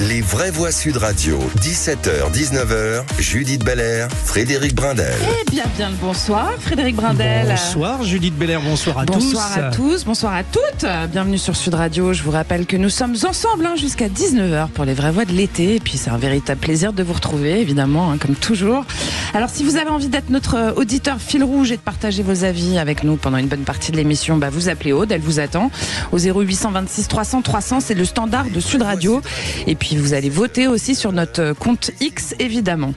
Les vraies voix Sud Radio, 17h-19h, Judith Belair, Frédéric Brindel. Eh bien le bonsoir Frédéric Brindel. Bonsoir Judith Belair, bonsoir à tous. Bonsoir à tous, bonsoir à toutes. Bienvenue sur Sud Radio. Je vous rappelle que nous sommes ensemble jusqu'à 19h pour les vraies voix de l'été. Et puis c'est un véritable plaisir de vous retrouver, évidemment, comme toujours. Alors si vous avez envie d'être notre auditeur fil rouge et de partager vos avis avec nous pendant une bonne partie de l'émission, vous appelez Aude, elle vous attend au 0826 300 300, c'est le standard de Sud Radio. Et puis vous allez voter aussi sur notre compte X, évidemment.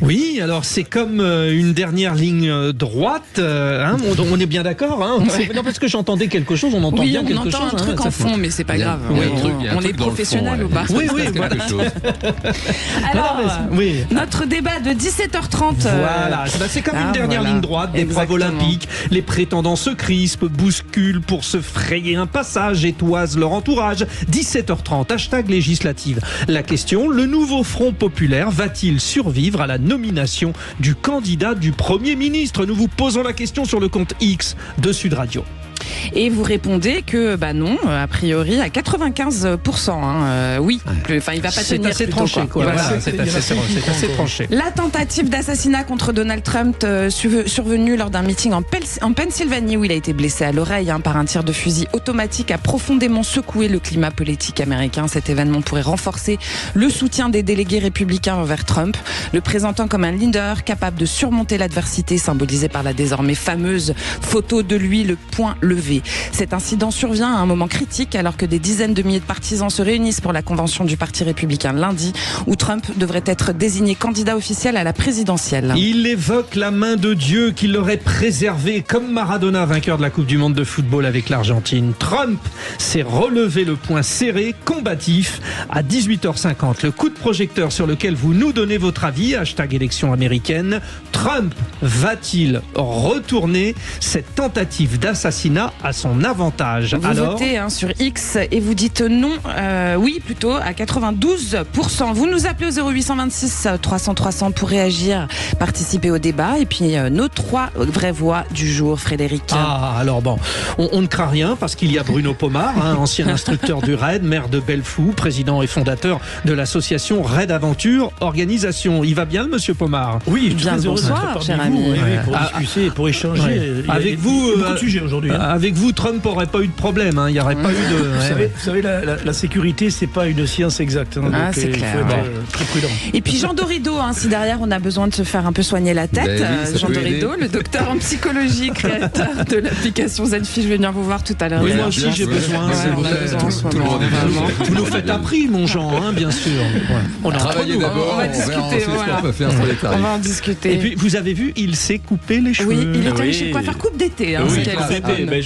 Oui, alors c'est comme une dernière ligne droite, on est bien d'accord, Ouais. Non, parce que j'entendais quelque chose, on entend bien quelque chose. Oui, on entend un truc en fond, mais c'est pas grave. On est professionnel ou pas? Oui, voilà. Alors, oui. notre débat de 17h30. Voilà, c'est comme une dernière ligne droite des preuves olympiques. Les prétendants se crispent, bousculent pour se frayer un passage et toisent leur entourage. 17h30, hashtag législative. La question, le nouveau Front populaire va-t-il survivre à la nomination du candidat du Premier ministre? Nous vous posons la question sur le compte X de Sud Radio. Et vous répondez que non, a priori à 95%. Oui, il va pas c'est tenir. Assez plutôt, tranché, quoi. Voilà, c'est assez tranché. La tentative d'assassinat contre Donald Trump survenue lors d'un meeting en Pennsylvanie où il a été blessé à l'oreille par un tir de fusil automatique a profondément secoué le climat politique américain. Cet événement pourrait renforcer le soutien des délégués républicains envers Trump, le présentant comme un leader capable de surmonter l'adversité symbolisée par la désormais fameuse photo de lui, le poing levé. Cet incident survient à un moment critique alors que des dizaines de milliers de partisans se réunissent pour la convention du Parti républicain lundi où Trump devrait être désigné candidat officiel à la présidentielle. Il évoque la main de Dieu qui l'aurait préservé comme Maradona, vainqueur de la Coupe du Monde de football avec l'Argentine. Trump s'est relevé le poing serré, combatif. À 18h50, le coup de projecteur sur lequel vous nous donnez votre avis, hashtag élection américaine. Trump va-t-il retourner cette tentative d'assassinat à son avantage? Vous votez sur X et vous dites non, oui plutôt à 92%. Vous nous appelez au 0826 300 300 pour réagir, participer au débat et puis nos 3 vraies voix du jour, Frédéric. Alors on ne craint rien parce qu'il y a Bruno Pomar, ancien instructeur du RAID, maire de Bellefou, président et fondateur de l'association RAID Aventure Organisation. Il va bien le monsieur Pomar? Oui, bien le bonsoir, cher ami. Oui, pour discuter, pour échanger. Avec vous, beaucoup de sujets aujourd'hui. Avec vous, Trump n'aurait pas eu de problème. Il n'y aurait pas eu de. Vous savez, la sécurité, c'est pas une science exacte. Donc c'est clair. Il faut être très prudent. Et puis Jean Dorido, si derrière on a besoin de se faire un peu soigner la tête, Jean Dorido, le docteur en psychologie, créateur de l'application Zenfi, je vais venir vous voir tout à l'heure. Oui, moi aussi j'ai besoin. Vous nous faites un prix, mon Jean, bien sûr. On a travaillé d'abord, on va discuter. On va en discuter. Et puis vous avez vu, il s'est coupé les cheveux. Oui, il est allé chez le coiffeur coupe d'été. Je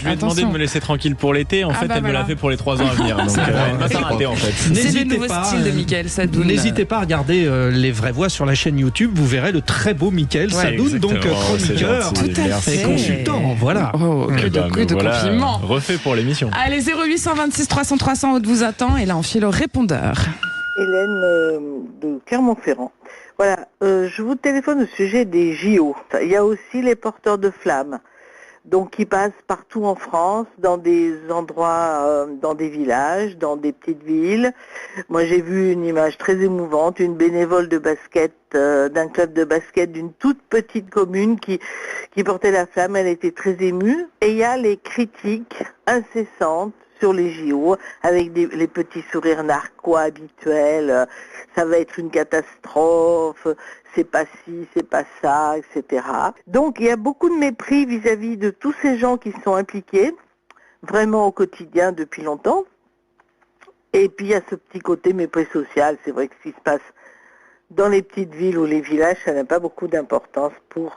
lui ai demandé de me laisser tranquille pour l'été. En fait, elle me l'a fait pour les 3 ans à venir. Donc, elle m'a pas raté en fait. C'est le nouveau style de Mickaël Sadoun. N'hésitez pas à regarder les vraies voix sur la chaîne YouTube. Vous verrez le très beau Mickaël Sadoun, donc chroniqueur et consultant. Voilà. Que de compliments. Refait pour l'émission. Allez, 0826 300 300, Aude vous attend. Et là, on file au répondeur. Hélène de Clermont-Ferrand. Voilà, je vous téléphone au sujet des JO. Il y a aussi les porteurs de flammes, donc qui passent partout en France, dans des endroits, dans des villages, dans des petites villes. Moi, j'ai vu une image très émouvante, une bénévole de basket, d'un club de basket d'une toute petite commune qui portait la flamme. Elle était très émue. Et il y a les critiques incessantes sur les JO, avec les petits sourires narquois habituels, ça va être une catastrophe, c'est pas ci, c'est pas ça, etc. Donc il y a beaucoup de mépris vis-à-vis de tous ces gens qui sont impliqués, vraiment au quotidien depuis longtemps. Et puis il y a ce petit côté mépris social, c'est vrai que ce qui se passe dans les petites villes ou les villages, ça n'a pas beaucoup d'importance pour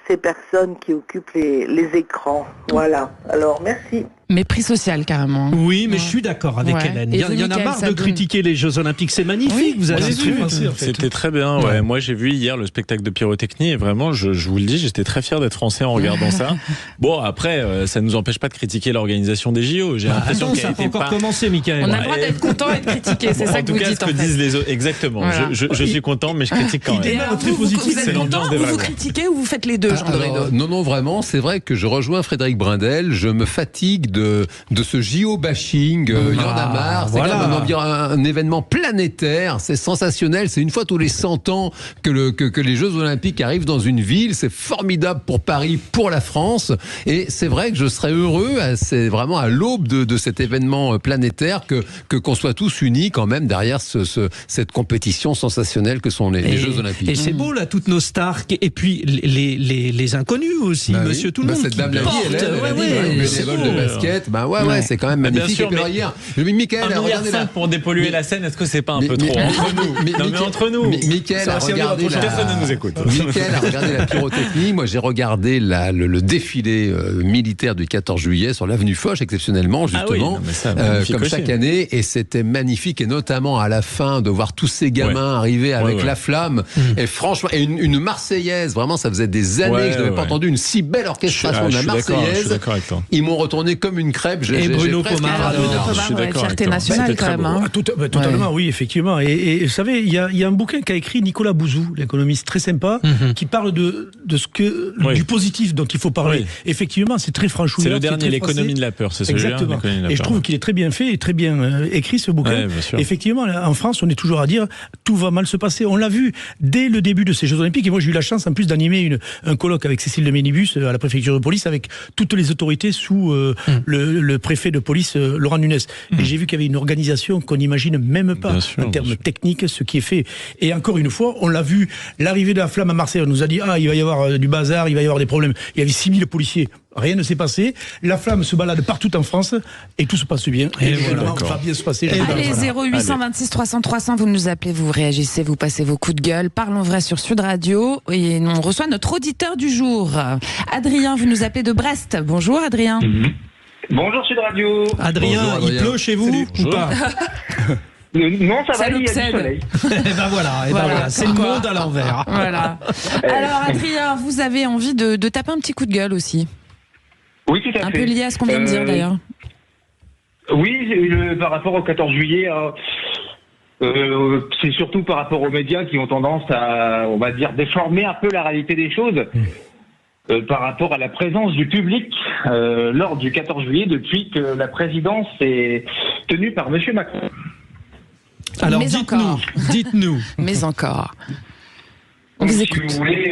ces personnes qui occupent les écrans. Voilà, alors merci. Mépris social, carrément. Oui, mais je suis d'accord avec Hélène. Il y en a marre de critiquer les Jeux Olympiques. C'est magnifique, vous avez vu. C'était très bien. Ouais. Moi, j'ai vu hier le spectacle de pyrotechnie et vraiment, je vous le dis, j'étais très fier d'être français en regardant ça. Bon, après, ça ne nous empêche pas de critiquer l'organisation des JO. J'ai l'impression ça n'a pas commencé, Mickaël. On a le droit d'être content et de critiquer, c'est ça que vous dites. En tout cas, ce que disent les autres. Exactement. Voilà. Je suis content, mais je critique quand même. Très positif. Vous êtes content ou vous critiquez ou vous faites les deux, Jean Dorido? Non, vraiment, c'est vrai que je rejoins Frédéric Brindel. Je me fatigue de ce JO bashing. Il y en a marre. C'est quand même un événement planétaire. C'est sensationnel. C'est une fois tous les 100 ans que les Jeux Olympiques arrivent dans une ville. C'est formidable pour Paris, pour la France. Et c'est vrai que je serais heureux, c'est vraiment à l'aube de cet événement planétaire, qu'on soit tous unis quand même derrière cette compétition sensationnelle que sont les Jeux Olympiques. Et c'est beau là, toutes nos stars, et puis les inconnus aussi, monsieur tout le monde. Cette dame l'a dit, elle bénévole de basket. C'est quand même magnifique. Sûr, et puis hier, Mickaël a regardé là pour dépolluer la scène. Est-ce que c'est pas un peu trop entre nous? Mais entre nous, Mickaël a regardé personne ne nous écoute. Mickaël a regardé la pyrotechnie. Moi, j'ai regardé le défilé militaire du 14 juillet sur l'avenue Foch, exceptionnellement, justement, comme chaque année, et c'était magnifique, et notamment à la fin de voir tous ces gamins arriver avec la flamme, et franchement, et une Marseillaise, vraiment, ça faisait des années que je n'avais pas entendu une si belle orchestration de la Marseillaise. Ils m'ont retourné comme une crêpe. Et Bruno Pomar, fierté nationale quand même. Totalement, oui, effectivement. Et vous savez, il y a un bouquin qu'a écrit Nicolas Bouzou, l'économiste très sympa, qui parle de ce que du positif dont il faut parler. Effectivement, c'est très franchouillard. C'est le dernier, l'économie de la peur, c'est celui-là. Exactement. Et je trouve qu'il est très bien fait et très bien écrit, ce bouquin. Effectivement, en France, on est toujours à dire tout va mal se passer. On l'a vu dès le début de ces Jeux Olympiques. Et moi, j'ai eu la chance, en plus, d'animer un colloque avec Cécile de Ménibus à la préfecture de police, avec toutes les autorités sous le préfet de police, Laurent Nunez. Et j'ai vu qu'il y avait une organisation qu'on n'imagine même pas en termes techniques, ce qui est fait. Et encore une fois, on l'a vu, l'arrivée de la flamme à Marseille, on nous a dit il va y avoir du bazar, il va y avoir des problèmes. Il y avait 6000 policiers. Rien ne s'est passé. La flamme se balade partout en France et tout se passe bien. Et voilà, ça va bien se passer. Allez, 0826 300 300, vous nous appelez, vous réagissez, vous passez vos coups de gueule. Parlons vrai sur Sud Radio. Et on reçoit notre auditeur du jour. Adrien, vous nous appelez de Brest. Bonjour Adrien. Bonjour Sud Radio. Adrien, bonjour, il pleut chez vous ou pas? Non, ça va, il y a du soleil. Et ben voilà, c'est le monde à l'envers. Voilà. Alors Adrien, vous avez envie de taper un petit coup de gueule aussi. Oui, tout à fait. Un peu lié à ce qu'on vient de dire d'ailleurs. Oui, par rapport au 14 juillet, c'est surtout par rapport aux médias qui ont tendance à, on va dire, déformer un peu la réalité des choses. Par rapport à la présence du public lors du 14 juillet depuis que la présidence est tenue par M. Macron. Alors mais dites-nous. Mais encore. On Donc, vous si écoute. vous voulez,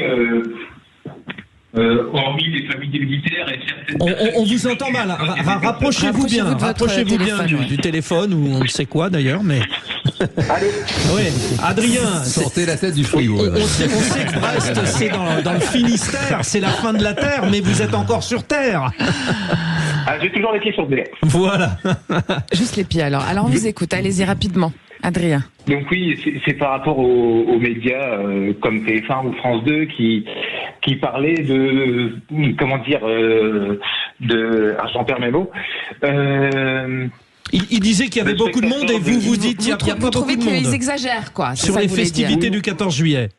hormis les familles des militaires et certaines On vous entend mal. Rapprochez-vous bien. Rapprochez-vous bien du téléphone ou on ne sait quoi d'ailleurs, mais. Allô. Oui, Adrien, sortez la tête du frigo. On sait que Brest, c'est dans le Finistère, c'est la fin de la Terre, mais vous êtes encore sur Terre. J'ai toujours les pieds sur terre. Voilà. Juste les pieds alors. Alors on vous écoute, allez-y rapidement. Adrien. Donc oui, c'est par rapport aux médias comme TF1 ou France 2 qui parlaient de comment dire j'en perds mes mots. Il disait qu'il y avait beaucoup de monde et vous dites qu'il n'y a pas beaucoup de monde. Vous trouvez qu'ils exagèrent quoi? Sur les festivités du 14 juillet.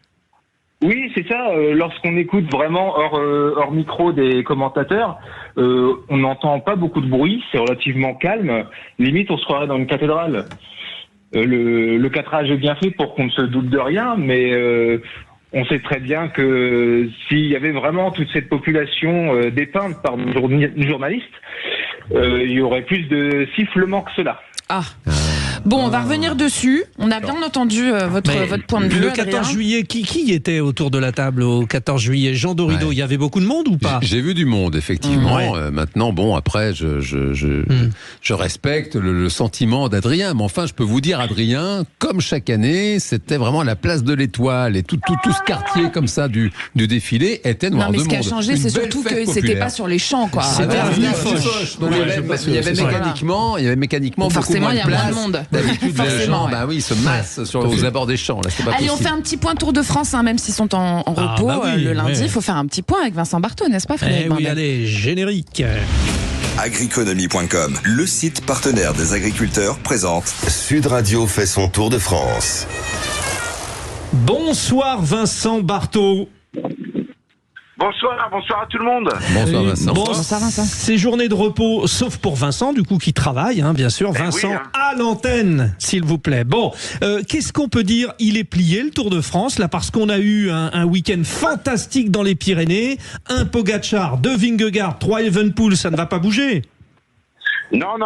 Oui, c'est ça. Lorsqu'on écoute vraiment hors micro des commentateurs, on n'entend pas beaucoup de bruit, c'est relativement calme. Limite, on se croirait dans une cathédrale. Le cadrage est bien fait pour qu'on ne se doute de rien, mais on sait très bien que s'il y avait vraiment toute cette population dépeinte par nos journalistes, il y aurait plus de sifflements que cela. Bon, on va revenir dessus. On a bien entendu votre point de vue. Le 14 juillet, qui était autour de la table au 14 juillet? Jean Dorido, il y avait beaucoup de monde ou pas? J'ai vu du monde, effectivement. Maintenant, bon, après, je respecte le sentiment d'Adrien. Mais enfin, je peux vous dire, Adrien, comme chaque année, c'était vraiment la place de l'Étoile. Et tout ce quartier comme ça du défilé était noir de monde. Non, mais ce qui a changé, c'est surtout que c'était pas sur les champs, quoi. C'était avenue Foch. Donc, il y avait mécaniquement forcément, beaucoup moins de place. Forcément, il y a moins de monde. D'habitude, les gens, ils se massent aux abords des champs. Là, c'est pas Allez, possible. on fait un petit point Tour de France, même s'ils sont en repos le lundi. Il faut faire un petit point avec Vincent Barthaud, n'est-ce pas, Frédéric? Oui, allez, générique. Agriconomie.com, le site partenaire des agriculteurs, présente Sud Radio fait son Tour de France. Bonsoir Vincent Barthaud. Bonsoir à tout le monde. Bonsoir Vincent. Bonsoir Vincent. C'est journée de repos, sauf pour Vincent, du coup, qui travaille, bien sûr. Vincent, à l'antenne, s'il vous plaît. Bon, qu'est-ce qu'on peut dire? Il est plié, le Tour de France, là, parce qu'on a eu un week-end fantastique dans les Pyrénées. Un Pogacar, 2 Vingegaard, 3 Evenepoel, ça ne va pas bouger. Non,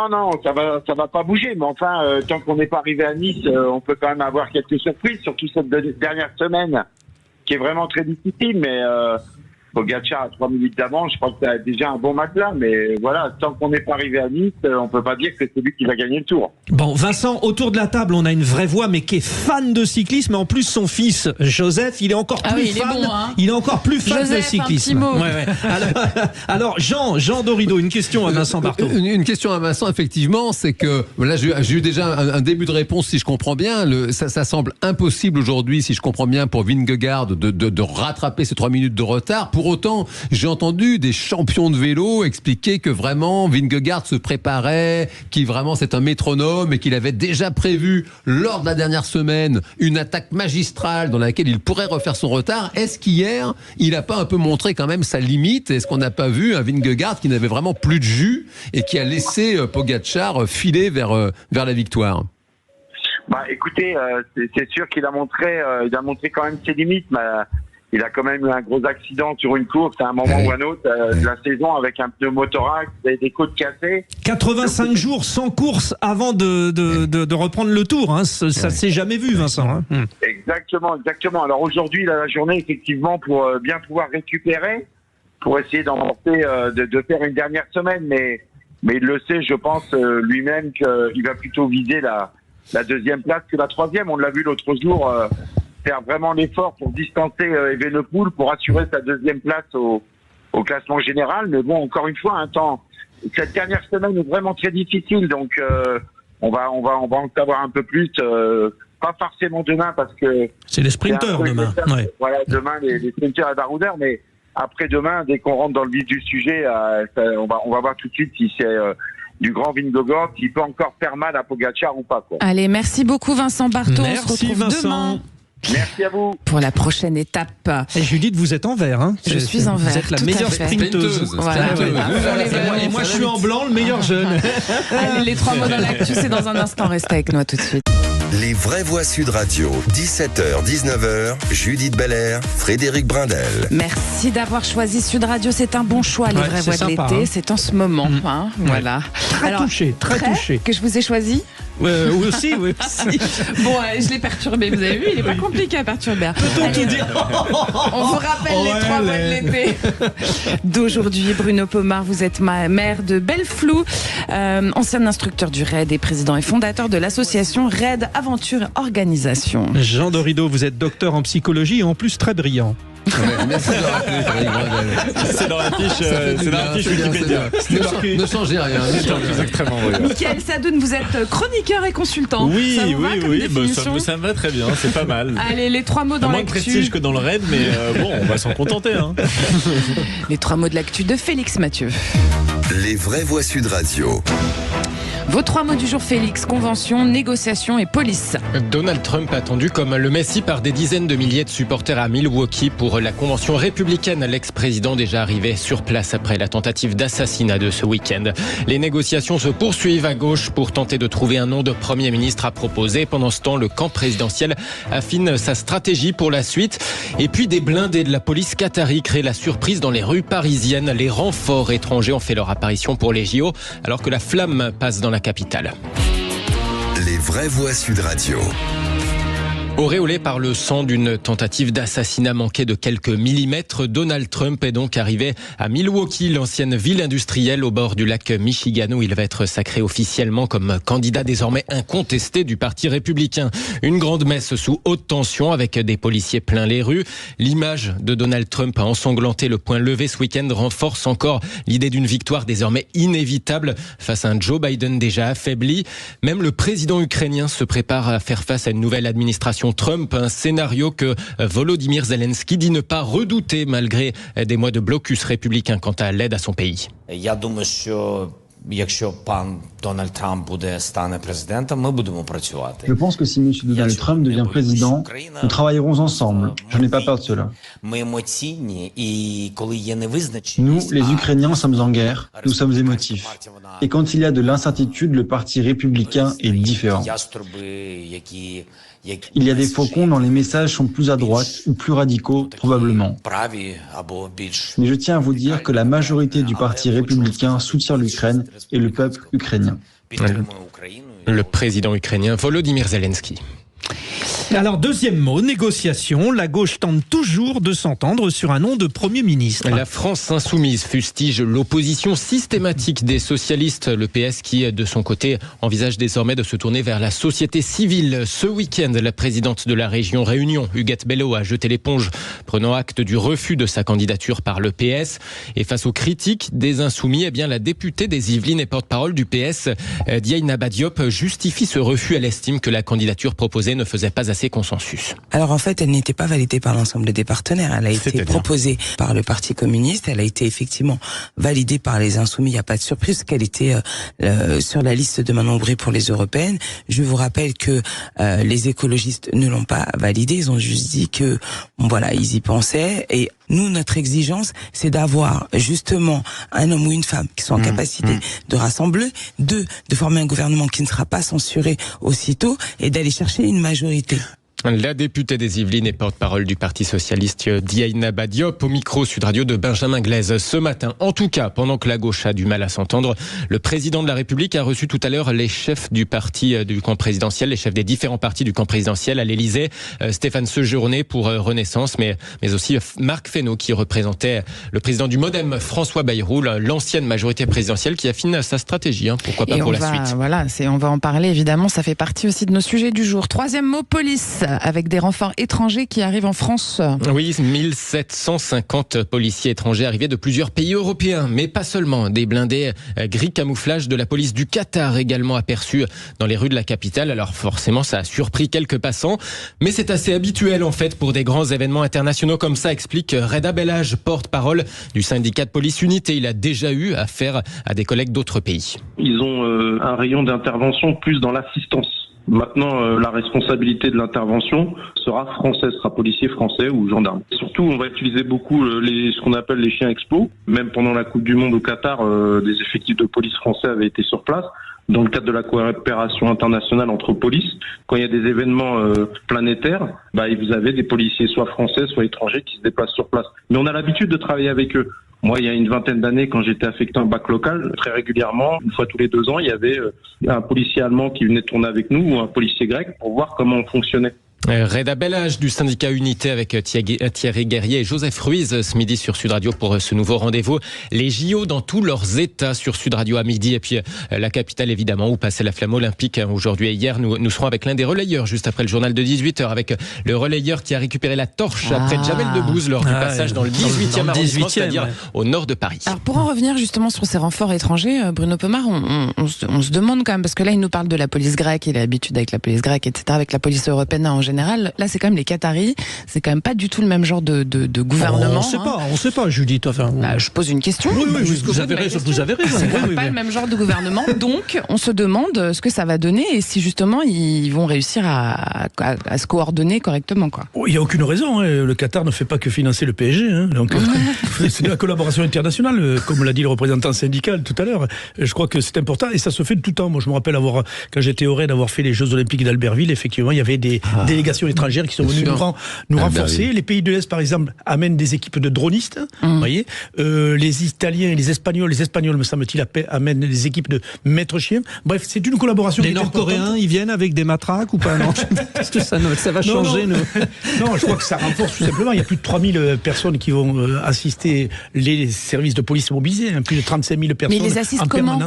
ça va pas bouger. Mais enfin, tant qu'on n'est pas arrivé à Nice, on peut quand même avoir quelques surprises, surtout cette dernière semaine, qui est vraiment très difficile. Mais Pogačar à 3 minutes d'avance, je crois que c'est déjà un bon matelas. Mais voilà, tant qu'on n'est pas arrivé à Nice, on peut pas dire que c'est lui qui va gagner le Tour. Bon, Vincent, autour de la table, on a une vraie voix, mais qui est fan de cyclisme. En plus, son fils, Joseph, il est encore plus fan. Il est encore plus fan Joseph, de cyclisme. un petit mot. Ouais. Alors, Jean Dorido, une question à Vincent Barthaud. Une question à Vincent, effectivement, c'est que là, j'ai eu déjà un début de réponse, si je comprends bien. Ça semble impossible aujourd'hui, si je comprends bien, pour Vingegaard de rattraper ces 3 minutes de retard. Pour autant, j'ai entendu des champions de vélo expliquer que vraiment Vingegaard se préparait, qu'il vraiment c'est un métronome et qu'il avait déjà prévu lors de la dernière semaine une attaque magistrale dans laquelle il pourrait refaire son retard. Est-ce qu'hier, il n'a pas un peu montré quand même sa limite? Est-ce qu'on n'a pas vu un Vingegaard qui n'avait vraiment plus de jus et qui a laissé Pogačar filer vers la victoire? Bah, écoutez, c'est sûr qu'il a montré quand même ses limites, mais il a quand même eu un gros accident sur une course à un moment ou un autre de la saison avec un pneumothorax, des côtes cassées. 85 jours sans course avant de reprendre le Tour, hein. Ça s'est jamais vu, Vincent. Hein. Exactement. Alors aujourd'hui, il a la journée effectivement pour bien pouvoir récupérer, pour essayer d'emporter, de faire une dernière semaine, mais il le sait, je pense lui-même qu'il va plutôt viser la deuxième place que la troisième. On l'a vu l'autre jour. Faire vraiment l'effort pour distancer Evenepoel pour assurer sa deuxième place au classement général. Mais bon, encore une fois, cette dernière semaine est vraiment très difficile, donc on va en savoir un peu plus. Pas forcément demain parce que c'est les sprinteurs demain. Ouais. Voilà, demain les sprinteurs à baroudeur, mais après demain, dès qu'on rentre dans le vif du sujet, on va voir tout de suite si c'est du grand Vingegaard qui peut encore faire mal à Pogačar ou pas, quoi. Allez, merci beaucoup Vincent Barthaud. Merci on se retrouve Vincent. demain. Merci à vous. Pour la prochaine étape. Et Judith, vous êtes en vert. Hein. Je suis en vert. Vous êtes la tout meilleure à fait. sprinteuse. Voilà. Et moi, je suis en blanc, le meilleur jeune. Allez, les 3 mots dans l'actu, c'est dans un instant. Restez avec nous tout de suite. Les vraies voix Sud Radio, 17h, 19h, Judith Belair, Frédéric Brindel. Merci d'avoir choisi Sud Radio, c'est un bon choix, les vraies voix de l'été, hein. C'est en ce moment. Hein, voilà. Très touché. Que je vous ai choisi. Oui, aussi. Bon, je l'ai perturbé, vous avez vu, il n'est pas compliqué à perturber. Peut-on tout dire? On vous rappelle les 3 mois de l'été d'aujourd'hui. Bruno Pomar, vous êtes maire de Belleflou, ancien instructeur du RAID et président et fondateur de l'association RAID Aventure Organisation. Jean Dorido, vous êtes docteur en psychologie et en plus très brillant. Ouais, merci de rappeler, Frédéric Brindel. C'est dans la fiche Wikipédia. Ne changez rien. C'est extrêmement vrai. Mickaël Sadoun, vous êtes chroniqueur et consultant. Oui, ça vous va comme définition? Ça me va très bien, c'est pas mal. Allez, les 3 mots dans l'actu. Moins de prestige que dans le raid, mais bon, on va s'en contenter. Hein. Les 3 mots de l'actu de Félix Mathieu. Les vraies voix Sud Radio. Vos 3 mots du jour, Félix: convention, négociation et police. Donald Trump attendu comme le Messie par des dizaines de milliers de supporters à Milwaukee pour la convention républicaine. L'ex-président déjà arrivé sur place après la tentative d'assassinat de ce week-end. Les négociations se poursuivent à gauche pour tenter de trouver un nom de Premier ministre à proposer. Pendant ce temps, le camp présidentiel affine sa stratégie pour la suite. Et puis des blindés de la police qatari créent la surprise dans les rues parisiennes. Les renforts étrangers ont fait leur apparition pour les JO alors que la flamme passe dans la capitale. Les vraies voix Sud Radio. Auréolé par le sang d'une tentative d'assassinat manquée de quelques millimètres, Donald Trump est donc arrivé à Milwaukee, l'ancienne ville industrielle au bord du lac Michigan, où il va être sacré officiellement comme candidat désormais incontesté du Parti républicain. Une grande messe sous haute tension avec des policiers plein les rues. L'image de Donald Trump a ensanglanté, le poing levé ce week-end, renforce encore l'idée d'une victoire désormais inévitable face à un Joe Biden déjà affaibli. Même le président ukrainien se prépare à faire face à une nouvelle administration Trump, un scénario que Volodymyr Zelensky dit ne pas redouter malgré des mois de blocus républicain quant à l'aide à son pays. Je pense que si M. Donald Trump devient président, nous travaillerons ensemble. Je n'ai pas peur de cela. Nous, les Ukrainiens, sommes en guerre, nous sommes émotifs. Et quand il y a de l'incertitude, le parti républicain est différent. Il y a des faucons dont les messages sont plus à droite ou plus radicaux, probablement. Mais je tiens à vous dire que la majorité du parti républicain soutient l'Ukraine et le peuple ukrainien. Le président ukrainien Volodymyr Zelensky. Alors, deuxième mot, négociation. La gauche tente toujours de s'entendre sur un nom de Premier ministre. La France insoumise fustige l'opposition systématique des socialistes. Le PS qui, de son côté, envisage désormais de se tourner vers la société civile. Ce week-end, la présidente de la région Réunion, Huguette Bello, a jeté l'éponge, prenant acte du refus de sa candidature par le PS. Et face aux critiques des insoumis, eh bien, la députée des Yvelines et porte-parole du PS, Diaïna Diop, justifie ce refus. Elle estime que la candidature proposée ne faisait pas assez consensus. Alors en fait, elle n'était pas validée par l'ensemble des partenaires. Elle a été proposée par le Parti communiste. Elle a été effectivement validée par les Insoumis. Il n'y a pas de surprise qu'elle était sur la liste de Manon Bré pour les européennes. Je vous rappelle que les écologistes ne l'ont pas validée. Ils ont juste dit que voilà, ils y pensaient. Et nous, notre exigence, c'est d'avoir justement un homme ou une femme qui sont en capacité de rassembler, de former un gouvernement qui ne sera pas censuré aussitôt et d'aller chercher une majorité. La députée des Yvelines et porte-parole du Parti socialiste Diaïna Diop au micro Sud Radio de Benjamin Glaise ce matin. En tout cas, pendant que la gauche a du mal à s'entendre, le président de la République a reçu tout à l'heure les chefs du parti du camp présidentiel, les chefs des différents partis du camp présidentiel à l'Élysée. Stéphane Sejourné pour Renaissance, mais aussi Marc Fesneau qui représentait le président du MoDem, François Bayrou, l'ancienne majorité présidentielle qui affine sa stratégie. Pourquoi pas pour la suite. Voilà, on va en parler évidemment. Ça fait partie aussi de nos sujets du jour. Troisième mot, police. Avec des renforts étrangers qui arrivent en France. Oui, 1750 policiers étrangers arrivés de plusieurs pays européens, mais pas seulement. Des blindés gris camouflage de la police du Qatar également aperçus dans les rues de la capitale. Alors forcément, ça a surpris quelques passants, mais c'est assez habituel en fait pour des grands événements internationaux comme ça, explique Reda Bellage, porte-parole du syndicat de police Unité. Il a déjà eu affaire à des collègues d'autres pays. Ils ont un rayon d'intervention plus dans l'assistance. Maintenant, la responsabilité de l'intervention sera française, sera policier français ou gendarme. Surtout, on va utiliser beaucoup ce qu'on appelle les chiens explos. Même pendant la Coupe du Monde au Qatar, des effectifs de police français avaient été sur place. Dans le cadre de la coopération internationale entre polices, quand il y a des événements planétaires, vous avez des policiers soit français, soit étrangers qui se déplacent sur place. Mais on a l'habitude de travailler avec eux. Moi, il y a une vingtaine d'années, quand j'étais affecté en bac local, très régulièrement, une fois tous les 2 ans, il y avait un policier allemand qui venait tourner avec nous ou un policier grec pour voir comment on fonctionnait. Reda Bellage du syndicat Unité avec Thierry Guerrier et Joseph Ruiz ce midi sur Sud Radio pour ce nouveau rendez-vous. Les JO dans tous leurs états sur Sud Radio à midi et puis la capitale évidemment où passait la flamme olympique aujourd'hui et hier. Nous serons avec l'un des relayeurs juste après le journal de 18h avec le relayeur qui a récupéré la torche après Jamel Debbouze lors du passage dans le 18e arrondissement, c'est-à-dire au nord de Paris. Alors pour en revenir justement sur ces renforts étrangers, Bruno Pomar, on se demande quand même, parce que là il nous parle de la police grecque, il a l'habitude avec la police grecque, etc., avec la police européenne en général. Là, c'est quand même les Qataris. C'est quand même pas du tout le même genre de gouvernement. On sait pas, Judith. Enfin, je pose une question. Oui, vous avez raison. C'est pas le même genre de gouvernement. Donc, on se demande ce que ça va donner et si justement ils vont réussir à se coordonner correctement, quoi. Il n'y a aucune raison. Le Qatar ne fait pas que financer le PSG. Donc, c'est de la collaboration internationale, comme l'a dit le représentant syndical tout à l'heure. Je crois que c'est important et ça se fait de tout temps. Moi, je me rappelle quand j'étais au RAID, avoir fait les Jeux Olympiques d'Albertville. Effectivement, il y avait des délégations étrangères qui sont venues nous renforcer. Les pays de l'Est, par exemple, amènent des équipes de dronistes. Vous voyez, les Italiens et les Espagnols, me semble-t-il, amènent des équipes de maîtres chiens. Bref, c'est une collaboration. Les Nord-Coréens, ils viennent avec des matraques ou pas? Non, est-ce que ça va changer? Non, je crois que ça renforce tout simplement. Il y a plus de 3000 personnes qui vont assister les services de police mobilisés, plus de 35 000 personnes. Mais ils les assistent comment?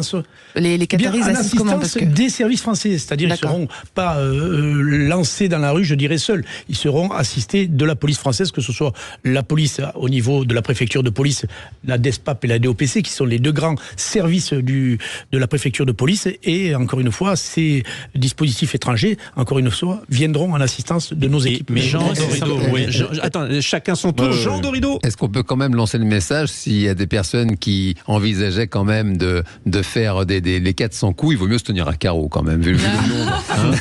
Les Qataris assistent comment? Parce que des services français, c'est-à-dire ils ne seront pas lancés dans la rue, je dirais seuls. Ils seront assistés de la police française, que ce soit la police au niveau de la préfecture de police, la DESPAP et la DOPC, qui sont les 2 grands services de la préfecture de police. Et encore une fois, ces dispositifs étrangers, encore une fois, viendront en assistance de nos équipes. Mais Jean Dorido, attends, chacun son tour. Jean Dorido. Est-ce qu'on peut quand même lancer le message s'il y a des personnes qui envisageaient quand même de faire les 400 coups, il vaut mieux se tenir à carreau quand même, vu le monde.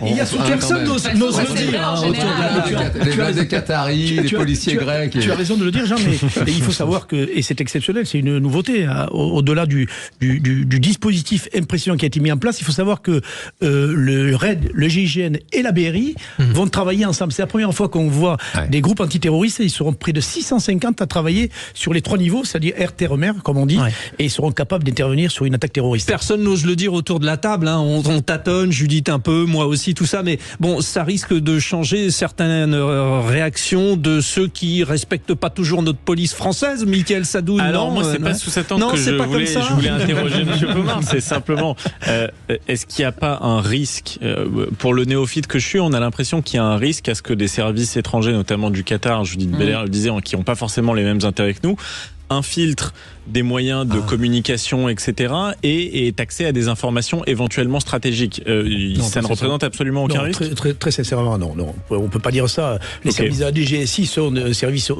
Il y a personne ose le dire. Les gars des Qataris, les policiers grecs. Tu as raison de le dire, Jean, mais il faut savoir que, et c'est exceptionnel, c'est une nouveauté, au-delà du dispositif impressionnant qui a été mis en place, il faut savoir que le RAID, le GIGN et la BRI vont travailler ensemble. C'est la première fois qu'on voit des groupes antiterroristes, et ils seront près de 650 à travailler sur les 3 niveaux, c'est-à-dire air, terre, mer, comme on dit, et ils seront capables d'intervenir sur une attaque terroriste. Personne n'ose le dire autour de la table, hein. On tâtonne, Judith un peu, moi aussi, tout ça, mais bon, ça risque de changer certaines réactions de ceux qui respectent pas toujours notre police française. Michael Sadoun, alors moi c'est pas sous cet angle que je voulais interroger M. Pomar, c'est simplement est-ce qu'il n'y a pas un risque pour le néophyte que je suis, on a l'impression qu'il y a un risque à ce que des services étrangers, notamment du Qatar, Judith Belair le disait, qui n'ont pas forcément les mêmes intérêts que nous, infiltre des moyens de communication, etc., et est accès à des informations éventuellement stratégiques. Ça ne représente absolument aucun risque. Très sincèrement, non. On peut pas dire ça. Les services de la DGSI sont des services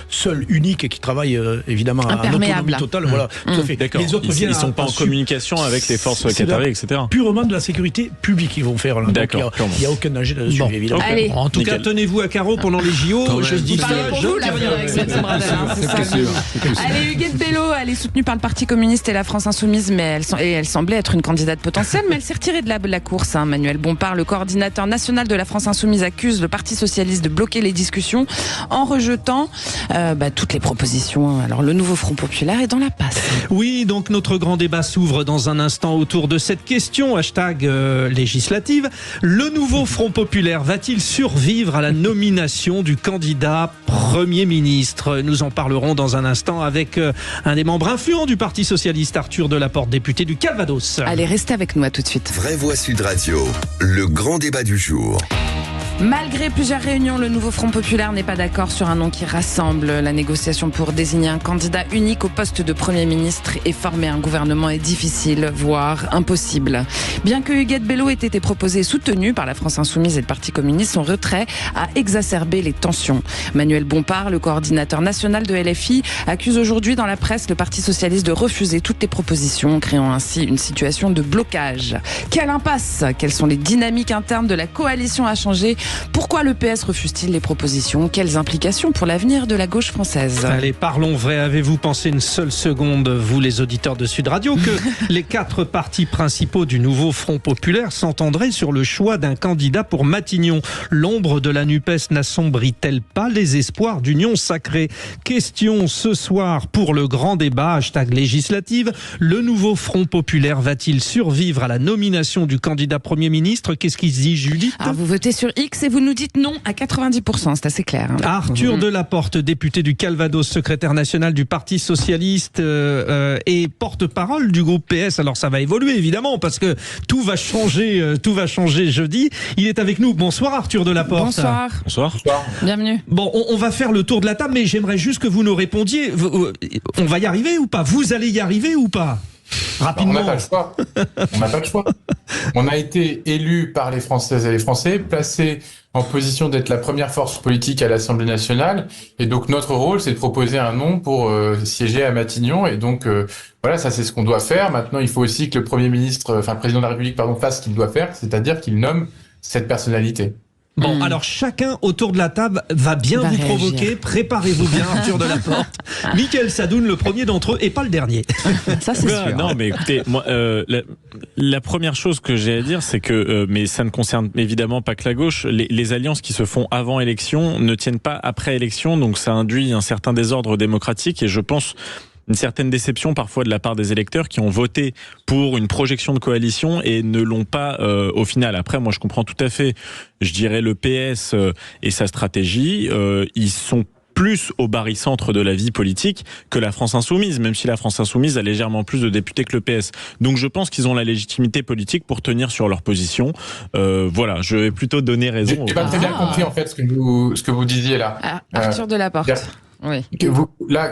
seuls, uniques, et qui travaillent évidemment à autonomie totale. Voilà, tout à fait. D'accord. Les autres ils sont pas en communication avec les forces qatariennes, etc. Purement de la sécurité publique qu'ils vont faire. Là. D'accord. Il n'y a aucun danger de suivre, évidemment. Allez. En tout cas, tenez-vous à carreau pendant les JO. Je dis ça. Allez, Huguette Bello, elle est soutenue par le Parti communiste et la France insoumise, mais elle semblait être une candidate potentielle, mais elle s'est retirée de la course. Manuel Bompard, le coordinateur national de la France insoumise, accuse le Parti socialiste de bloquer les discussions en rejetant toutes les propositions. Alors le nouveau Front populaire est dans la passe. Oui, donc notre grand débat s'ouvre dans un instant autour de cette question, #législative. Le nouveau Front populaire va-t-il survivre à la nomination du candidat Premier ministre? Nous en parlerons dans un instant avec un des membres influents du Parti socialiste, Arthur Delaporte, député du Calvados. Allez, restez avec nous, à tout de suite. Vraie Voix Sud Radio, le grand débat du jour. Malgré plusieurs réunions, le nouveau Front populaire n'est pas d'accord sur un nom qui rassemble. La négociation pour désigner un candidat unique au poste de Premier ministre et former un gouvernement est difficile, voire impossible. Bien que Huguette Bello ait été proposé et soutenu par la France insoumise et le Parti communiste, son retrait a exacerbé les tensions. Manuel Bompard, le coordinateur national de LFI, accuse aujourd'hui dans la presse le Parti socialiste de refuser toutes les propositions, créant ainsi une situation de blocage. Quelle impasse? Quelles sont les dynamiques internes de la coalition à changer? Pourquoi le PS refuse-t-il les propositions? Quelles implications pour l'avenir de la gauche française? Allez, parlons vrai. Avez-vous pensé une seule seconde, vous les auditeurs de Sud Radio, que les 4 partis principaux du nouveau Front populaire s'entendraient sur le choix d'un candidat pour Matignon? L'ombre de la NUPES n'assombrit-elle pas les espoirs d'union sacrée? Question ce soir pour le grand débat, #législative. Le nouveau Front populaire va-t-il survivre à la nomination du candidat Premier ministre? Qu'est-ce qu'il se dit, Judith? Alors vous votez sur X et vous nous dites non à 90%, c'est assez clair. Arthur Delaporte, député du Calvados, secrétaire national du Parti socialiste et porte-parole du groupe PS. Alors ça va évoluer évidemment parce que tout va changer jeudi. Il est avec nous. Bonsoir Arthur Delaporte. Bonsoir. Bonsoir. Bienvenue. Bon, on va faire le tour de la table, mais j'aimerais juste que vous nous répondiez. On va y arriver ou pas? Vous allez y arriver ou pas? Rapidement. On n'a pas le choix. On a été élu par les Françaises et les Français, placé en position d'être la première force politique à l'Assemblée nationale. Et donc notre rôle, c'est de proposer un nom pour siéger à Matignon. Et donc voilà, ça c'est ce qu'on doit faire. Maintenant, il faut aussi que le président de la République, fasse ce qu'il doit faire, c'est-à-dire qu'il nomme cette personnalité. Bon, alors chacun autour de la table va bien vous provoquer. Préparez-vous bien, Arthur Delaporte. Michael Sadoun, le premier d'entre eux, et pas le dernier. Ça, c'est sûr. Non, mais écoutez, moi, la première chose que j'ai à dire, c'est que, mais ça ne concerne évidemment pas que la gauche, les alliances qui se font avant élection ne tiennent pas après élection, donc ça induit un certain désordre démocratique, et je pense une certaine déception parfois de la part des électeurs qui ont voté pour une projection de coalition et ne l'ont pas au final. Après, moi je comprends tout à fait, je dirais le PS et sa stratégie, ils sont plus au barycentre de la vie politique que la France insoumise, même si la France insoumise a légèrement plus de députés que le PS. Donc je pense qu'ils ont la légitimité politique pour tenir sur leur position. Voilà, je vais plutôt donner raison. J'ai pas très bien compris en fait ce que vous disiez là. Arthur Delaporte. Oui.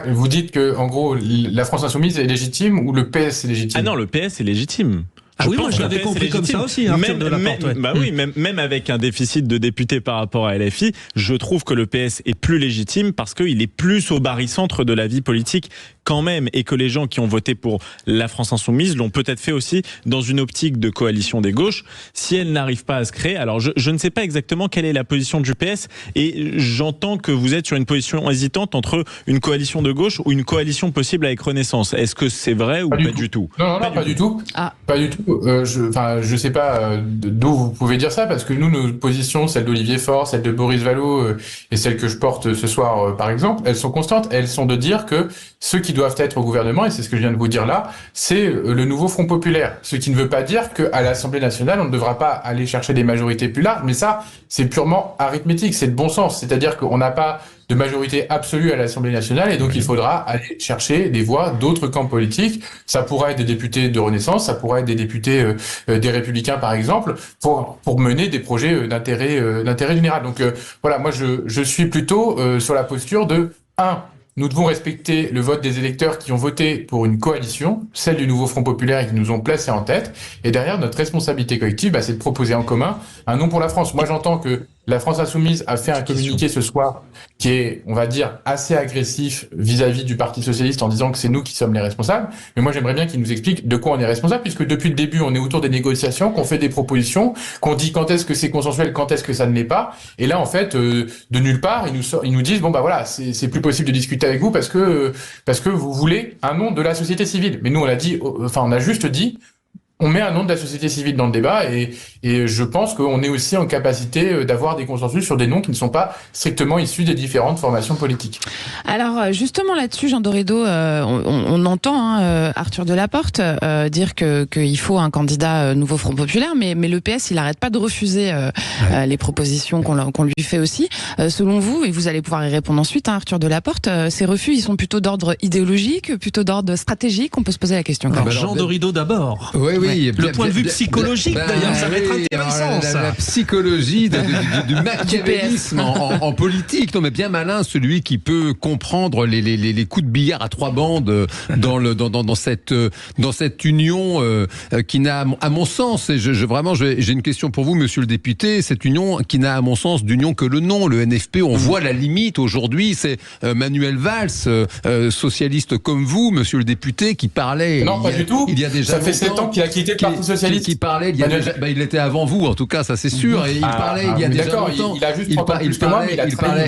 Vous dites que, en gros, la France insoumise est légitime ou le PS est légitime? Ah non, le PS est légitime. Ah oui, moi je l'avais compris comme ça aussi, Arthur Delaporte. Bah oui, même avec un déficit de députés par rapport à LFI, je trouve que le PS est plus légitime parce qu'il est plus au barycentre de la vie politique quand même, et que les gens qui ont voté pour la France Insoumise l'ont peut-être fait aussi dans une optique de coalition des gauches. Si elle n'arrive pas à se créer, alors je ne sais pas exactement quelle est la position du PS, et j'entends que vous êtes sur une position hésitante entre une coalition de gauche ou une coalition possible avec Renaissance. Est-ce que c'est vrai ou pas du tout? Non, pas du tout. Pas du tout. Je sais pas d'où vous pouvez dire ça, parce que nous, nos positions, celle d'Olivier Faure, celle de Boris Vallaud et celle que je porte ce soir, par exemple, elles sont constantes. Elles sont de dire que ceux qui doivent être au gouvernement, et c'est ce que je viens de vous dire là, c'est le nouveau Front populaire. Ce qui ne veut pas dire qu'à l'Assemblée nationale, on ne devra pas aller chercher des majorités plus larges, mais ça, c'est purement arithmétique, c'est de bon sens. C'est-à-dire qu'on n'a pas de majorité absolue à l'Assemblée nationale, et donc il faudra aller chercher des voix d'autres camps politiques. Ça pourrait être des députés de Renaissance, ça pourrait être des députés des Républicains, par exemple, pour mener des projets d'intérêt général. Donc voilà, moi je suis plutôt sur la posture de 1. Nous devons respecter le vote des électeurs qui ont voté pour une coalition, celle du nouveau Front populaire, et qui nous ont placés en tête. Et derrière, notre responsabilité collective, c'est de proposer en commun un nom pour la France. Moi, j'entends que la France Insoumise a fait un communiqué ce soir qui est, on va dire, assez agressif vis-à-vis du Parti Socialiste en disant que c'est nous qui sommes les responsables. Mais moi, j'aimerais bien qu'ils nous expliquent de quoi on est responsable, puisque depuis le début, on est autour des négociations, qu'on fait des propositions, qu'on dit quand est-ce que c'est consensuel, quand est-ce que ça ne l'est pas. Et là, en fait, de nulle part, ils nous disent, bon, bah voilà, c'est plus possible de discuter avec vous parce que vous voulez un nom de la société civile. Mais nous, on a juste dit, on met un nom de la société civile dans le débat, et je pense qu'on est aussi en capacité d'avoir des consensus sur des noms qui ne sont pas strictement issus des différentes formations politiques. Alors justement là-dessus, Jean Dorédo, on entend Arthur Delaporte dire qu'il faut un candidat nouveau Front populaire, mais le PS, il n'arrête pas de refuser les propositions qu'on lui fait aussi. Selon vous, et vous allez pouvoir y répondre ensuite, Arthur Delaporte, ces refus, ils sont plutôt d'ordre idéologique, plutôt d'ordre stratégique? On peut se poser la question. Alors, Jean Dorédo d'abord. Oui, le point de vue psychologique, d'ailleurs, ça va être intéressant. La psychologie du machiavélisme en politique. Non, mais bien malin celui qui peut comprendre les coups de billard à 3 bandes dans cette union qui n'a, à mon sens, et j'ai une question pour vous, monsieur le député, cette union qui n'a, à mon sens, d'union que le nom, le NFP. On voit la limite aujourd'hui. C'est Manuel Valls, socialiste comme vous, monsieur le député, qui parlait. Non, pas du tout. Il y a déjà ça fait 7 ans qu'il a quitté le Parti Socialiste. Qui parlait, il était avant vous, en tout cas, ça c'est sûr. Et il parlait il y a déjà longtemps. Il a juste 30 ans plus que moi, mais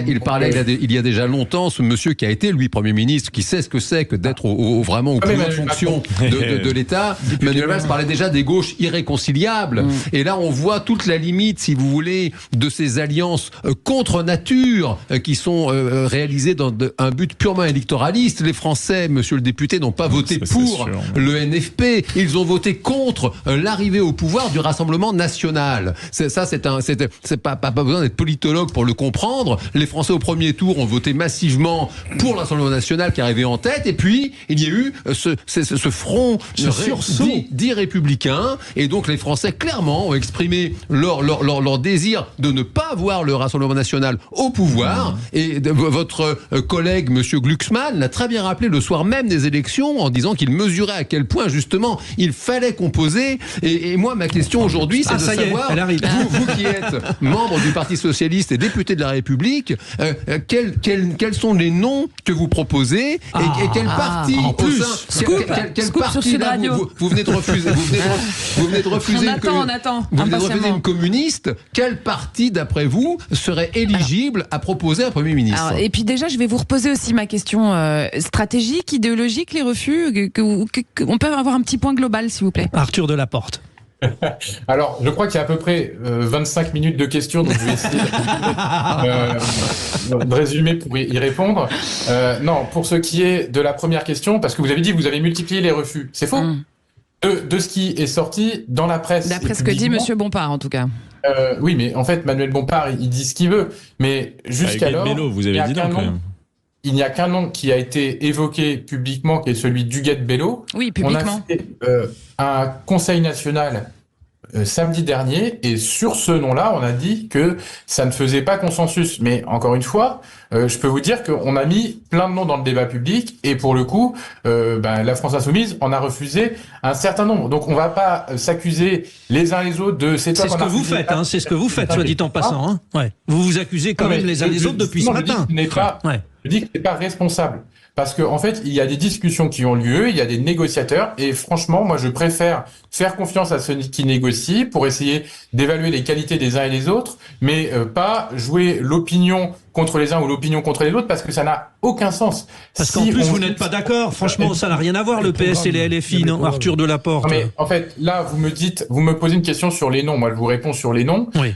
il parlait il y a déjà longtemps, ce monsieur qui a été, lui, Premier ministre, qui sait ce que c'est que d'être vraiment au plus haut de fonction de l'État. Manuel Valls parlait déjà des gauches irréconciliables. Et là, on voit toute la limite, si vous voulez, de ces alliances contre nature qui sont réalisées dans un but purement électoraliste. Les Français, monsieur le député, n'ont pas voté pour le NFP. Ils ont voté contre l'arrivée au pouvoir du Rassemblement national. C'est pas besoin d'être politologue pour le comprendre. Les Français au premier tour ont voté massivement pour le Rassemblement national qui arrivait en tête, et puis il y a eu ce front dit républicain, et donc les Français clairement ont exprimé leur désir de ne pas voir le Rassemblement national au pouvoir. Et votre collègue monsieur Glucksmann l'a très bien rappelé le soir même des élections en disant qu'il mesurait à quel point justement il fallait composer. Et moi, ma question aujourd'hui, c'est de savoir, vous qui êtes membre du Parti Socialiste et député de la République, quels sont les noms que vous proposez, et quel parti quel parti vous venez de refuser vous venez de refuser une communiste. Quel parti, d'après vous, serait éligible à proposer un Premier ministre? Alors, et puis déjà, je vais vous reposer aussi ma question stratégique, idéologique, les refus, on peut avoir un petit point global, s'il vous plaît. Arthur Delaporte. Alors, je crois qu'il y a à peu près 25 minutes de questions, donc je vais essayer de résumer pour y répondre. Non, pour ce qui est de la première question, parce que vous avez dit que vous avez multiplié les refus. C'est faux. De ce qui est sorti dans la presse. D'après ce que dit monsieur Bompard, en tout cas. Oui, mais en fait, Manuel Bompard, il dit ce qu'il veut. Mais jusqu'alors, vous avez dit non, quand même. Il n'y a qu'un nom qui a été évoqué publiquement, qui est celui d'Huguette Bello. Oui, publiquement. On a fait un conseil national samedi dernier, et sur ce nom-là, on a dit que ça ne faisait pas consensus. Mais encore une fois, je peux vous dire qu'on a mis plein de noms dans le débat public, et pour le coup, la France Insoumise en a refusé un certain nombre. Donc on ne va pas s'accuser les uns les autres de... C'est ce que vous faites, c'est ce que vous faites, soit dit en passant. Hein. Ouais. Vous vous accusez quand même les uns les autres depuis ce matin. Je dis que ce n'est pas responsable. parce que en fait, il y a des discussions qui ont lieu, il y a des négociateurs, et franchement, moi, je préfère faire confiance à ceux qui négocient pour essayer d'évaluer les qualités des uns et des autres, mais pas jouer l'opinion contre les uns ou l'opinion contre les autres, parce que ça n'a aucun sens. Parce qu'en plus, vous n'êtes pas d'accord. Franchement, ça n'a rien à voir, le PS et les LFI, non, Arthur Delaporte. Non, mais en fait, là, vous me posez une question sur les noms. Moi, je vous réponds sur les noms. Oui.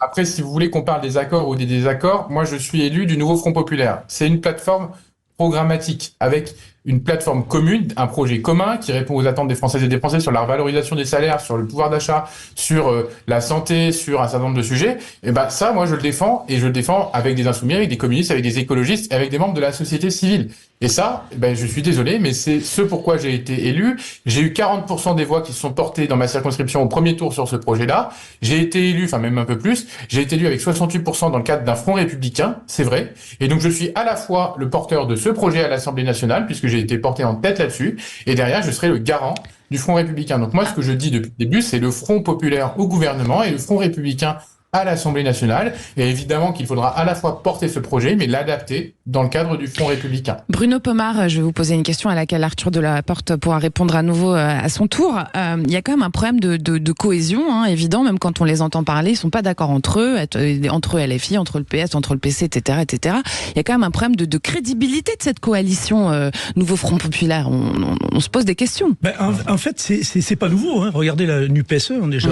Après, si vous voulez qu'on parle des accords ou des désaccords, moi, je suis élu du Nouveau Front Populaire. C'est une plateforme programmatique avec une plateforme commune, un projet commun qui répond aux attentes des Françaises et des Français sur la valorisation des salaires, sur le pouvoir d'achat, sur la santé, sur un certain nombre de sujets. Et ben ça, moi, je le défends, et je le défends avec des insoumis, avec des communistes, avec des écologistes, avec des membres de la société civile. Et ça, ben, je suis désolé, mais c'est ce pourquoi j'ai été élu. J'ai eu 40% des voix qui se sont portées dans ma circonscription au premier tour sur ce projet-là. J'ai été élu, enfin même un peu plus, j'ai été élu avec 68% dans le cadre d'un front républicain, c'est vrai. Et donc je suis à la fois le porteur de ce projet à l'Assemblée nationale, puisque j'ai été porté en tête là-dessus, et derrière je serai le garant du Front républicain. Donc moi, ce que je dis depuis le début, c'est le Front populaire au gouvernement et le Front républicain à l'Assemblée nationale. Et évidemment qu'il faudra à la fois porter ce projet, mais l'adapter dans le cadre du Front républicain. Bruno Pomar, je vais vous poser une question à laquelle Arthur Delaporte pourra répondre à nouveau à son tour. Il y a quand même un problème de cohésion, hein, évident, même quand on les entend parler, ils sont pas d'accord entre eux LFI, entre le PS, entre le PC, etc., etc. Il y a quand même un problème de crédibilité de cette coalition Nouveau Front Populaire. On se pose des questions. Ben, en fait, c'est pas nouveau. Hein. Regardez la NUPES, déjà,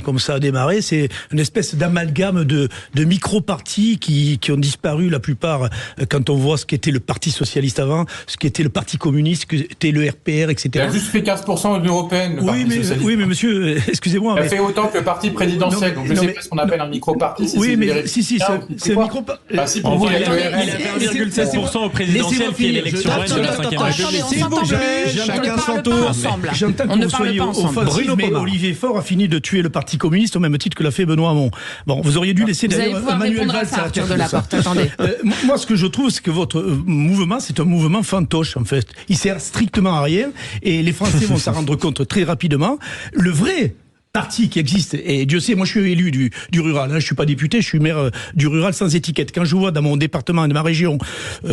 comme ça a démarré. C'est une espèce d'amalgame de micro-partis qui ont disparu la plupart quand on voit ce qu'était le Parti Socialiste avant, ce qu'était le Parti Communiste, ce qu'était le RPR, etc. Il a juste fait 15% de l'européenne, le Parti Socialiste. Oui, mais monsieur, excusez-moi. Il a fait autant que le Parti présidentiel, donc je ne sais pas ce qu'on appelle un micro-parti. Oui, mais si, c'est un micro-parti. Ah, si, pour vous, il y a le 1,7% au présidentiel qui est l'élection reine de la 5e République. S'il vous plaît, chacun son tour. J'entends que vous soyez offensif, mais Olivier Faure a fini de tuer le Parti communiste au même titre que l'a fait Benoît Hamon. Bon, vous auriez dû laisser d'ailleurs Manuel Valls à Arthur Delaporte. Attendez. Moi, ce que je trouve, c'est que votre mouvement, c'est un mouvement fantoche, en fait. Il sert strictement à rien, et les Français vont s'en rendre compte très rapidement. Le vrai parti qui existe, et Dieu sait, moi je suis élu du rural, hein, je suis pas député, je suis maire du rural sans étiquette. Quand je vois dans mon département, de ma région,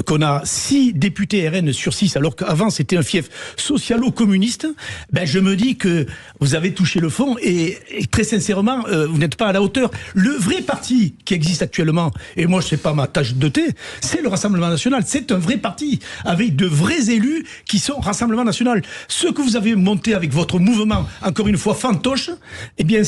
qu'on a 6 députés RN sur 6, alors qu'avant c'était un fief socialo-communiste, ben je me dis que vous avez touché le fond, et très sincèrement, vous n'êtes pas à la hauteur. Le vrai parti qui existe actuellement, et moi je sais pas ma tâche de thé, c'est le Rassemblement National. C'est un vrai parti, avec de vrais élus qui sont Rassemblement National. Ce que vous avez monté avec votre mouvement, encore une fois fantoche, eh bien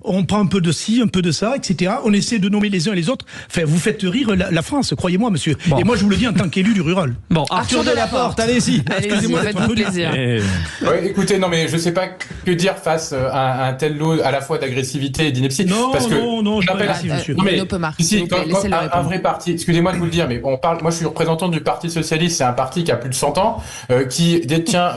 on prend un peu de ci, un peu de ça, etc. On essaie de nommer les uns et les autres. Enfin, vous faites rire la France, croyez-moi, monsieur. Bon. Et moi, je vous le dis en tant qu'élu du rural. Bon, Arthur Delaporte, allez-y. Excusez-moi, faites un peu plaisir. Ouais, écoutez, non, mais je sais pas que dire face à un tel lot à la fois d'agressivité et d'ineptie. Non, parce que non, je n'appelle pas monsieur. Non, mais ici, un vrai parti. Excusez-moi de vous le dire, mais on parle. Moi, je suis représentant du Parti socialiste. C'est un parti qui a plus de 100 ans, qui détient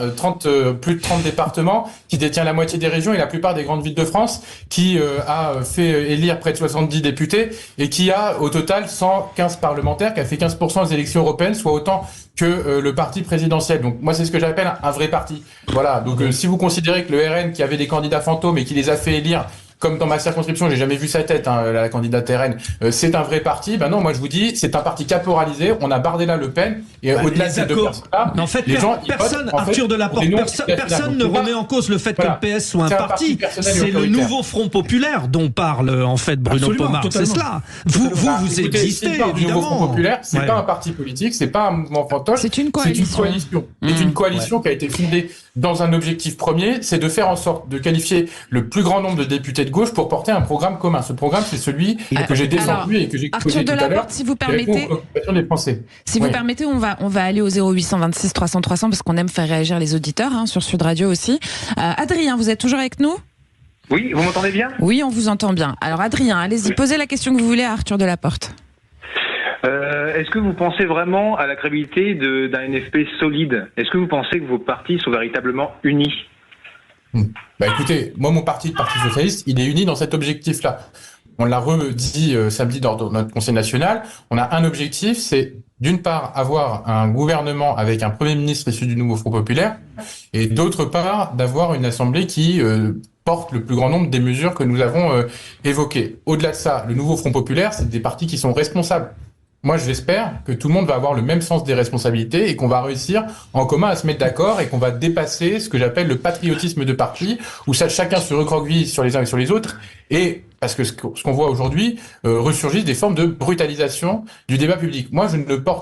plus de 30 départements, qui détient la moitié des régions et la plupart des grandes villes de France, qui a fait élire près de 70 députés et qui a au total 115 parlementaires, qui a fait 15% des élections européennes, soit autant que le parti présidentiel. Donc moi, c'est ce que j'appelle un vrai parti. Voilà. Donc si vous considérez que le RN, qui avait des candidats fantômes et qui les a fait élire, comme dans ma circonscription, j'ai jamais vu sa tête, hein, la candidate RN, c'est un vrai parti. Ben non, moi je vous dis, c'est un parti caporalisé. On a Bardella, Le Pen, et au-delà de ces deux personnes-là, en fait, personne, Arthur Delaporte, personne ne remet en cause le fait que le PS soit un parti. C'est le nouveau Front populaire dont parle en fait Bruno Pomar. C'est cela. Vous existez, évidemment. Le nouveau Front populaire, c'est pas un parti politique, c'est pas un mouvement fantoche. C'est une coalition. C'est une coalition qui a été fondée dans un objectif premier, c'est de faire en sorte de qualifier le plus grand nombre de députés de gauche pour porter un programme commun. Ce programme, c'est celui que j'ai défendu et que j'ai exposé tout à l'heure. Si vous permettez, vous permettez, on va aller au 0826 300 300 parce qu'on aime faire réagir les auditeurs sur Sud Radio aussi. Adrien, vous êtes toujours avec nous ? Oui, vous m'entendez bien ? Oui, on vous entend bien. Alors Adrien, allez-y, posez la question que vous voulez à Arthur Delaporte. Est-ce que vous pensez vraiment à la crédibilité d'un NFP solide ? Est-ce que vous pensez que vos partis sont véritablement unis ? Bah écoutez, moi mon parti, le Parti Socialiste, il est uni dans cet objectif-là. On l'a redit samedi dans notre Conseil national. On a un objectif, c'est d'une part avoir un gouvernement avec un Premier ministre issu du Nouveau Front Populaire, et d'autre part d'avoir une Assemblée qui porte le plus grand nombre des mesures que nous avons évoquées. Au-delà de ça, le Nouveau Front Populaire, c'est des partis qui sont responsables. moi j'espère que tout le monde va avoir le même sens des responsabilités et qu'on va réussir en commun à se mettre d'accord et qu'on va dépasser ce que j'appelle le patriotisme de parti, où chacun se recroqueville sur les uns et sur les autres, et parce que ce qu'on voit aujourd'hui, ressurgissent des formes de brutalisation du débat public. Moi,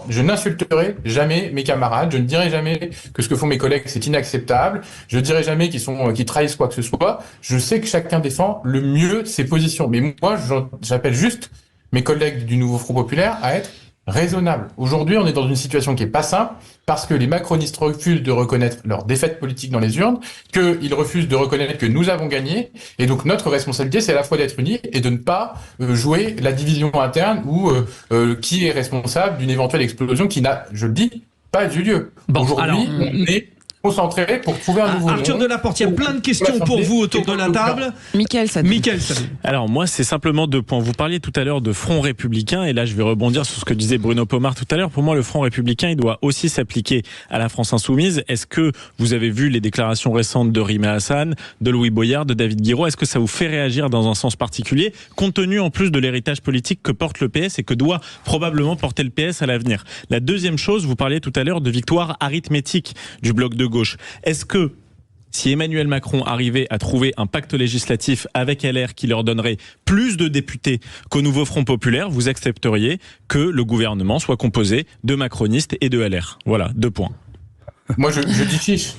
je n'insulterai jamais mes camarades, je ne dirai jamais que ce que font mes collègues c'est inacceptable, je ne dirai jamais qu'ils trahissent quoi que ce soit. Je sais que chacun défend le mieux ses positions, mais moi, j'appelle juste mes collègues du Nouveau Front Populaire à être raisonnables. Aujourd'hui, on est dans une situation qui est pas simple parce que les macronistes refusent de reconnaître leur défaite politique dans les urnes, qu'ils refusent de reconnaître que nous avons gagné, et donc notre responsabilité, c'est à la fois d'être unis et de ne pas jouer la division interne ou qui est responsable d'une éventuelle explosion qui n'a, je le dis, pas eu lieu. Aujourd'hui, on est concentré pour trouver un nouveau Arthur Delaporte, il y a plein de questions pour vous autour de la table. Mickaël Sadoun. Alors moi, c'est simplement 2 points. Vous parliez tout à l'heure de Front républicain, et là je vais rebondir sur ce que disait Bruno Pomar tout à l'heure. Pour moi, le Front républicain, il doit aussi s'appliquer à la France insoumise. Est-ce que vous avez vu les déclarations récentes de Rima Hassan, de Louis Boyard, de David Guiraud? Est-ce que ça vous fait réagir dans un sens particulier, compte tenu en plus de l'héritage politique que porte le PS et que doit probablement porter le PS à l'avenir? La deuxième chose, vous parliez tout à l'heure de victoire arithmétique du bloc de gauche. Est-ce que si Emmanuel Macron arrivait à trouver un pacte législatif avec LR qui leur donnerait plus de députés qu'au Nouveau Front Populaire, vous accepteriez que le gouvernement soit composé de macronistes et de LR? Voilà, 2 points. Moi, je dis chiche.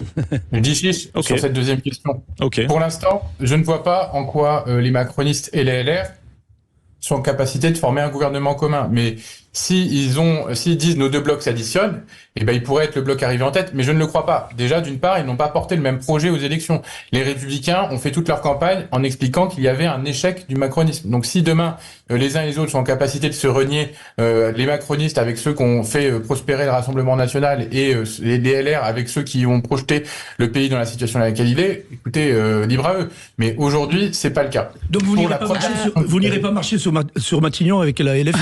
Je dis chiche sur cette deuxième question. Pour l'instant, je ne vois pas en quoi les macronistes et les LR sont en capacité de former un gouvernement commun. Mais s'ils disent nos 2 blocs s'additionnent, eh ben, ils pourraient être le bloc arrivé en tête, mais je ne le crois pas. Déjà, d'une part, ils n'ont pas porté le même projet aux élections. Les Républicains ont fait toute leur campagne en expliquant qu'il y avait un échec du macronisme. Donc si demain, les uns et les autres sont en capacité de se renier, les macronistes avec ceux qui ont fait prospérer le Rassemblement National et les LR avec ceux qui ont projeté le pays dans la situation dans laquelle il est, écoutez, libre à eux. Mais aujourd'hui, c'est pas le cas. Donc vous n'irez pas marcher sur Matignon avec la LFI?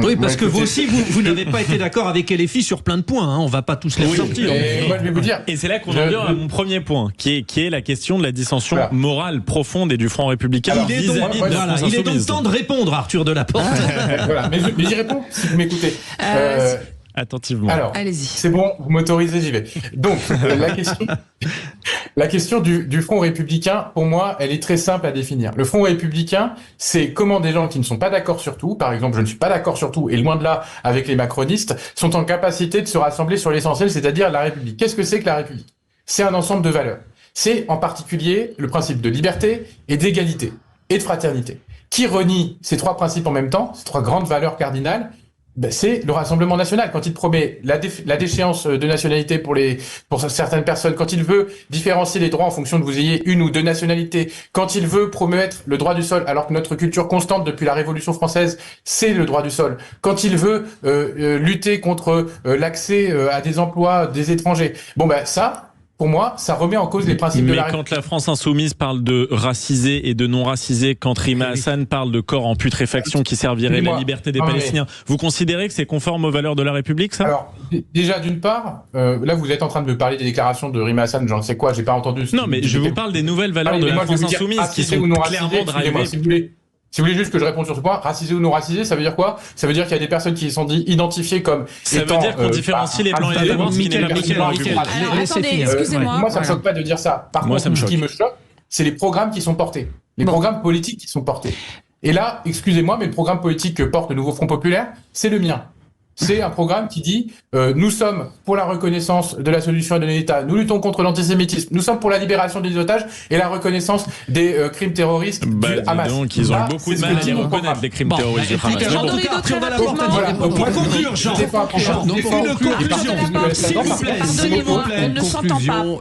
Oui, parce que vous aussi, vous n'avez pas été d'accord avec LFI sur plein de points. Hein. On va pas tous les ressortir. Moi, je vais vous dire. Et c'est là qu'on en vient à mon premier point, qui est la question de la dissension morale profonde et du Front républicain. Alors, il est donc temps de répondre, Arthur Delaporte. Voilà, mais j'y réponds si vous m'écoutez. Attentivement. Alors, allez-y. C'est bon, vous m'autorisez, j'y vais. Donc, la question du Front républicain, pour moi, elle est très simple à définir. Le Front républicain, c'est comment des gens qui ne sont pas d'accord sur tout, par exemple, je ne suis pas d'accord sur tout, et loin de là, avec les macronistes, sont en capacité de se rassembler sur l'essentiel, c'est-à-dire la République. Qu'est-ce que c'est que la République? C'est un ensemble de valeurs. C'est en particulier le principe de liberté et d'égalité et de fraternité. Qui renie ces 3 principes en même temps, ces 3 grandes valeurs cardinales? Ben, c'est le Rassemblement national. Quand il promet la déchéance de nationalité pour certaines personnes, quand il veut différencier les droits en fonction de vous ayez 1 ou 2 nationalités, quand il veut promettre le droit du sol, alors que notre culture constante depuis la Révolution française, c'est le droit du sol, quand il veut lutter contre l'accès à des emplois des étrangers, bon ben ça, pour moi, ça remet en cause les principes de la République. Mais quand la France insoumise parle de racisés et de non-racisés, quand Rima Hassan parle de corps en putréfaction qui servirait la liberté des Palestiniens, vous considérez que c'est conforme aux valeurs de la République, ça? Alors, déjà, d'une part, là, vous êtes en train de me parler des déclarations de Rima Hassan, j'en sais quoi, j'ai pas entendu. Non, mais je vous parle des nouvelles valeurs de la France insoumise qui sont clairement drivées. Si vous voulez juste que je réponde sur ce point, racisé ou non racisé, ça veut dire quoi? Ça veut dire qu'il y a des personnes qui sont identifiées comme ça veut dire qu'on différencie les blancs et les noirs, ce qui n'est pas Attendez, excusez-moi. Moi, ça me choque pas de dire ça. Par contre, ce qui me choque, c'est les programmes qui sont portés. Les programmes politiques qui sont portés. Et là, excusez-moi, mais le programme politique que porte le Nouveau Front Populaire, c'est le mien. C'est un programme qui dit nous sommes pour la reconnaissance de la solution de l'État, nous luttons contre l'antisémitisme, nous sommes pour la libération des otages et la reconnaissance des crimes terroristes du Hamas. Donc ils ont beaucoup de mal à les reconnaître, les crimes terroristes du Hamas. Pour conclure, Jean,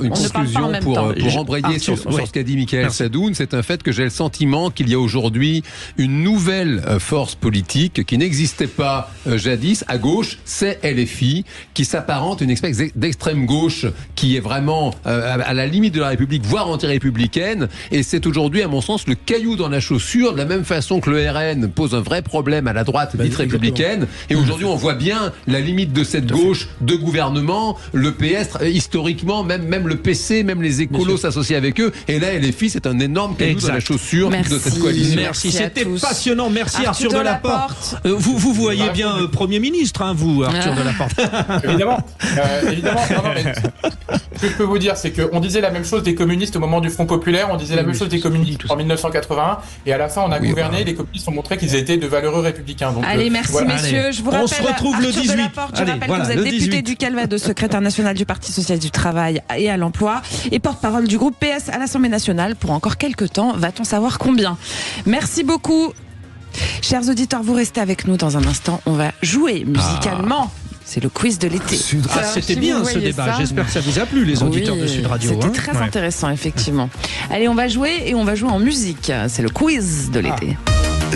une conclusion pour embrayer sur ce qu'a dit Mickaël Sadoun, c'est un fait que j'ai le sentiment qu'il y a aujourd'hui une nouvelle force politique qui n'existait pas jadis, à gauche, c'est LFI, qui s'apparente à une espèce d'extrême gauche qui est vraiment à la limite de la République, voire anti-républicaine. Et c'est aujourd'hui, à mon sens, le caillou dans la chaussure, de la même façon que le RN pose un vrai problème à la droite dite républicaine. Et aujourd'hui, on voit bien la limite de cette gauche de gouvernement. Le PS, historiquement, même le PC, même les écolos s'associent avec eux. Et là, LFI, c'est un énorme caillou dans la chaussure de cette coalition. Merci, c'était passionnant. Merci Arthur Delaporte. Vous voyez bien Premier ministre, hein, vous, Arthur Delaporte. Évidemment. Non, mais ce que je peux vous dire, c'est qu'on disait la même chose des communistes au moment du Front Populaire, on disait la même chose des communistes en 1981, et à la fin, on a gouverné, les communistes ont montré qu'ils étaient de valeureux républicains. Donc, allez, merci messieurs. Je vous rappelle, on se retrouve le 18. Je rappelle que vous êtes député du Calvados, secrétaire national du Parti socialiste du travail et à l'emploi, et porte-parole du groupe PS à l'Assemblée nationale pour encore quelques temps. Va-t-on savoir combien? Merci beaucoup. Chers auditeurs, vous restez avec nous dans un instant. On va jouer musicalement. C'est le quiz de l'été. C'était bien ce débat. J'espère que ça vous a plu, les auditeurs de Sud Radio. C'était très intéressant, effectivement. Allez, on va jouer et on va jouer en musique. C'est le quiz de l'été.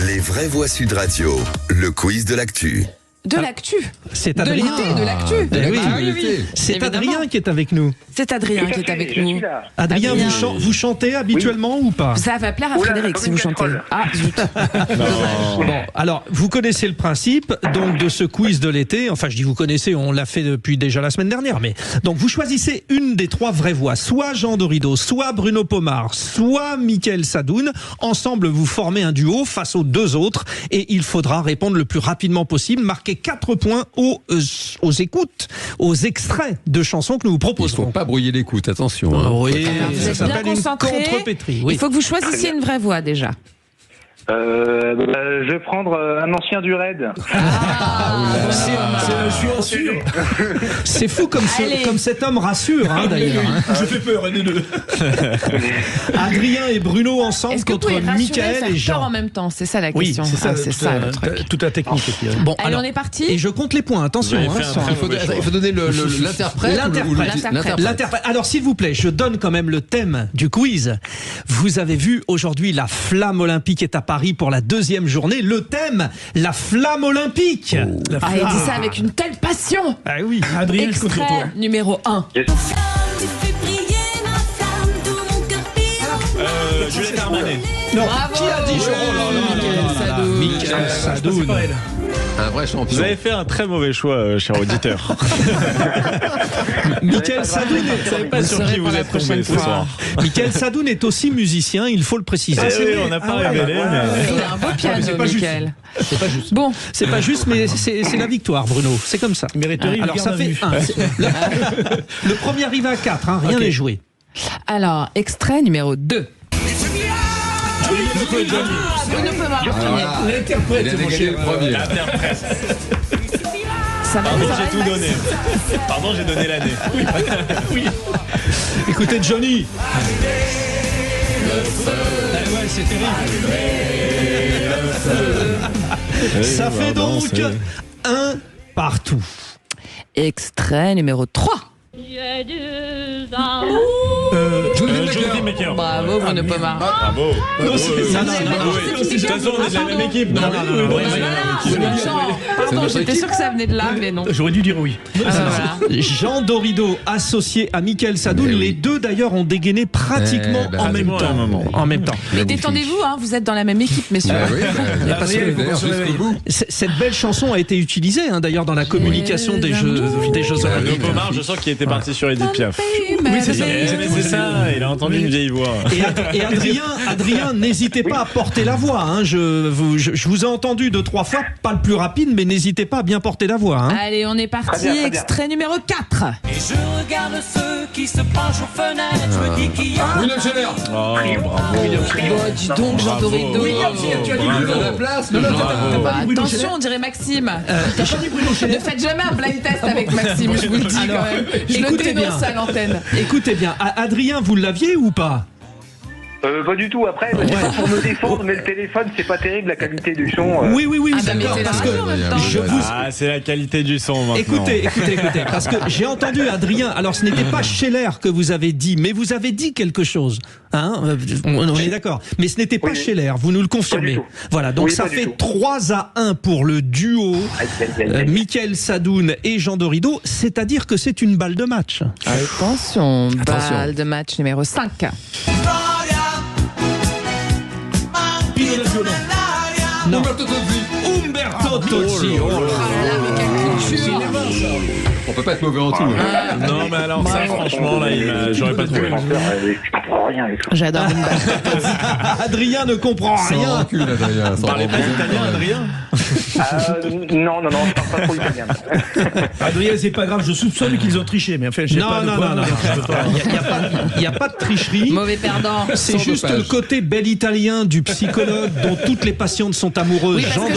Les vraies voix Sud Radio, le quiz de l'actu. De l'actu. C'est Adrien. De l'été, de l'actu. Oui. C'est Adrien qui est avec nous. C'est Adrien qui est avec nous. Adrien, vous chantez habituellement ou pas? Ça va plaire à Frédéric si vous chantez. Ah, zut. Bon, alors, vous connaissez le principe donc de ce quiz de l'été. Enfin, je dis vous connaissez, on l'a fait depuis déjà la semaine dernière. Mais donc, vous choisissez une des trois vraies voix. Soit Jean Dorido, soit Bruno Pomar, soit Mickaël Sadoun. Ensemble, vous formez un duo face aux deux autres. Et il faudra répondre le plus rapidement possible. Marquer 4 points aux écoutes, aux extraits de chansons que nous vous proposerons. Il ne faut pas brouiller l'écoute, attention. Hein. Oui, ça s'appelle une contrepétrie. Oui. Il faut que vous choisissiez une vraie voix déjà. Je vais prendre un ancien du Raid. Je suis sûr. C'est fou comme cet homme rassure, hein, d'ailleurs. Je fais peur. Adrien et Bruno ensemble contre Mickaël et Jean. En même temps, c'est ça la question. Oui, c'est ça le truc. Toute la technique. Bon, allez, on est parti. Et je compte les points. Attention. Il faut donner l'interprète. L'interprète. Alors, s'il vous plaît, je donne quand même le thème du quiz. Vous avez vu aujourd'hui la flamme olympique est à Paris pour la deuxième journée. Le thème, la flamme olympique. Il dit ça avec une telle passion. Ah oui, Adrien, extrait numéro 1. Juliette Armanet. Non, bravo. Qui a dit Mickaël Sadoun. Un vrai champion. Vous avez fait un très mauvais choix, cher auditeur. Mickaël Sadoun, vous ne savez pas sur qui vous êtes tombé ce soir. Mickaël Sadoun est aussi musicien, il faut le préciser. On n'a pas révélé, mais... Il a un beau piano, Mickaël. C'est pas juste. Bon. C'est pas juste, mais c'est la victoire, Bruno. C'est comme ça. Alors ça fait 1. Le premier arrive à 4, hein, rien n'est joué. Alors, extrait numéro 2. Bruno Pomar. L'interprète, c'est mon cher. Pardon, j'ai tout donné. Pardon, j'ai donné l'année. Oui. Écoutez, Johnny. Ouais, c'est terrible. Ça fait donc 1 partout. Extrait numéro 3. Joséphine Maker. Bravo, Bruno Pomar. Bravo. Non, de toute façon, on est de la même équipe. Pardon, j'étais sûr que ça venait de là, mais non. J'aurais dû dire oui. Jean Dorido associé à Mickaël Sadoun. Les deux d'ailleurs ont dégainé pratiquement en même temps. En même temps. Mais détendez-vous, hein, vous êtes dans la même équipe, messieurs. Il y a pas cette belle chanson a été utilisée hein, d'ailleurs dans la communication des Jeux Olympiques. Pomar, je sens qu'il était parti sur Edith Piaf. Oui, c'est ça. C'est ça, il a entendu une vieille voix. Et Adrien, n'hésitez pas à porter la voix. Hein. Je vous ai entendu 2-3 fois, pas le plus rapide, mais n'hésitez pas à bien porter la voix. Hein. Allez, on est parti. Très bien. Extrait numéro 4. Et je regarde ceux qui se penchent aux fenêtres. Je me dis qu'il y a. William Scheller. Oh, bravo. Oh, dis donc, Jean Dorido. Tu as dit la place. Attention, on dirait Maxime. Ne faites jamais un blind test avec Maxime, je vous le dis quand même. Je le dénonce à l'antenne. Écoutez bien, Adrien, vous l'aviez ou pas? Pas du tout. Après, c'est pas pour me défendre, mais le téléphone, c'est pas terrible, la qualité du son. Oui, d'accord. Parce que c'est la qualité du son maintenant. Écoutez, parce que j'ai entendu Adrien. Alors, ce n'était pas Scheller que vous avez dit, mais vous avez dit quelque chose. Hein, on est d'accord. Mais ce n'était pas Scheller, vous nous le confirmez. Voilà, donc ça fait 3-1 pour le duo Mickaël Sadoun et Jean Dorido, c'est-à-dire que c'est une balle de match. Attention, balle de match numéro 5. Non. Umberto Tozzi. Oh là là, mais quelle culture. On peut pas être mauvais en tout. Non, mais alors ça, franchement, là, j'aurais pas trouvé. J'adore une balle. Adrien ne comprend rien. Vous parlez pas italien, Adrien? Non, je parle pas trop italien. Adrien, c'est pas grave, je soupçonne qu'ils ont triché, mais enfin, j'ai pas de non. Il n'y a pas de tricherie. Mauvais perdant. C'est juste le côté bel italien du psychologue dont toutes les patientes sont amoureuses. Oui, parce que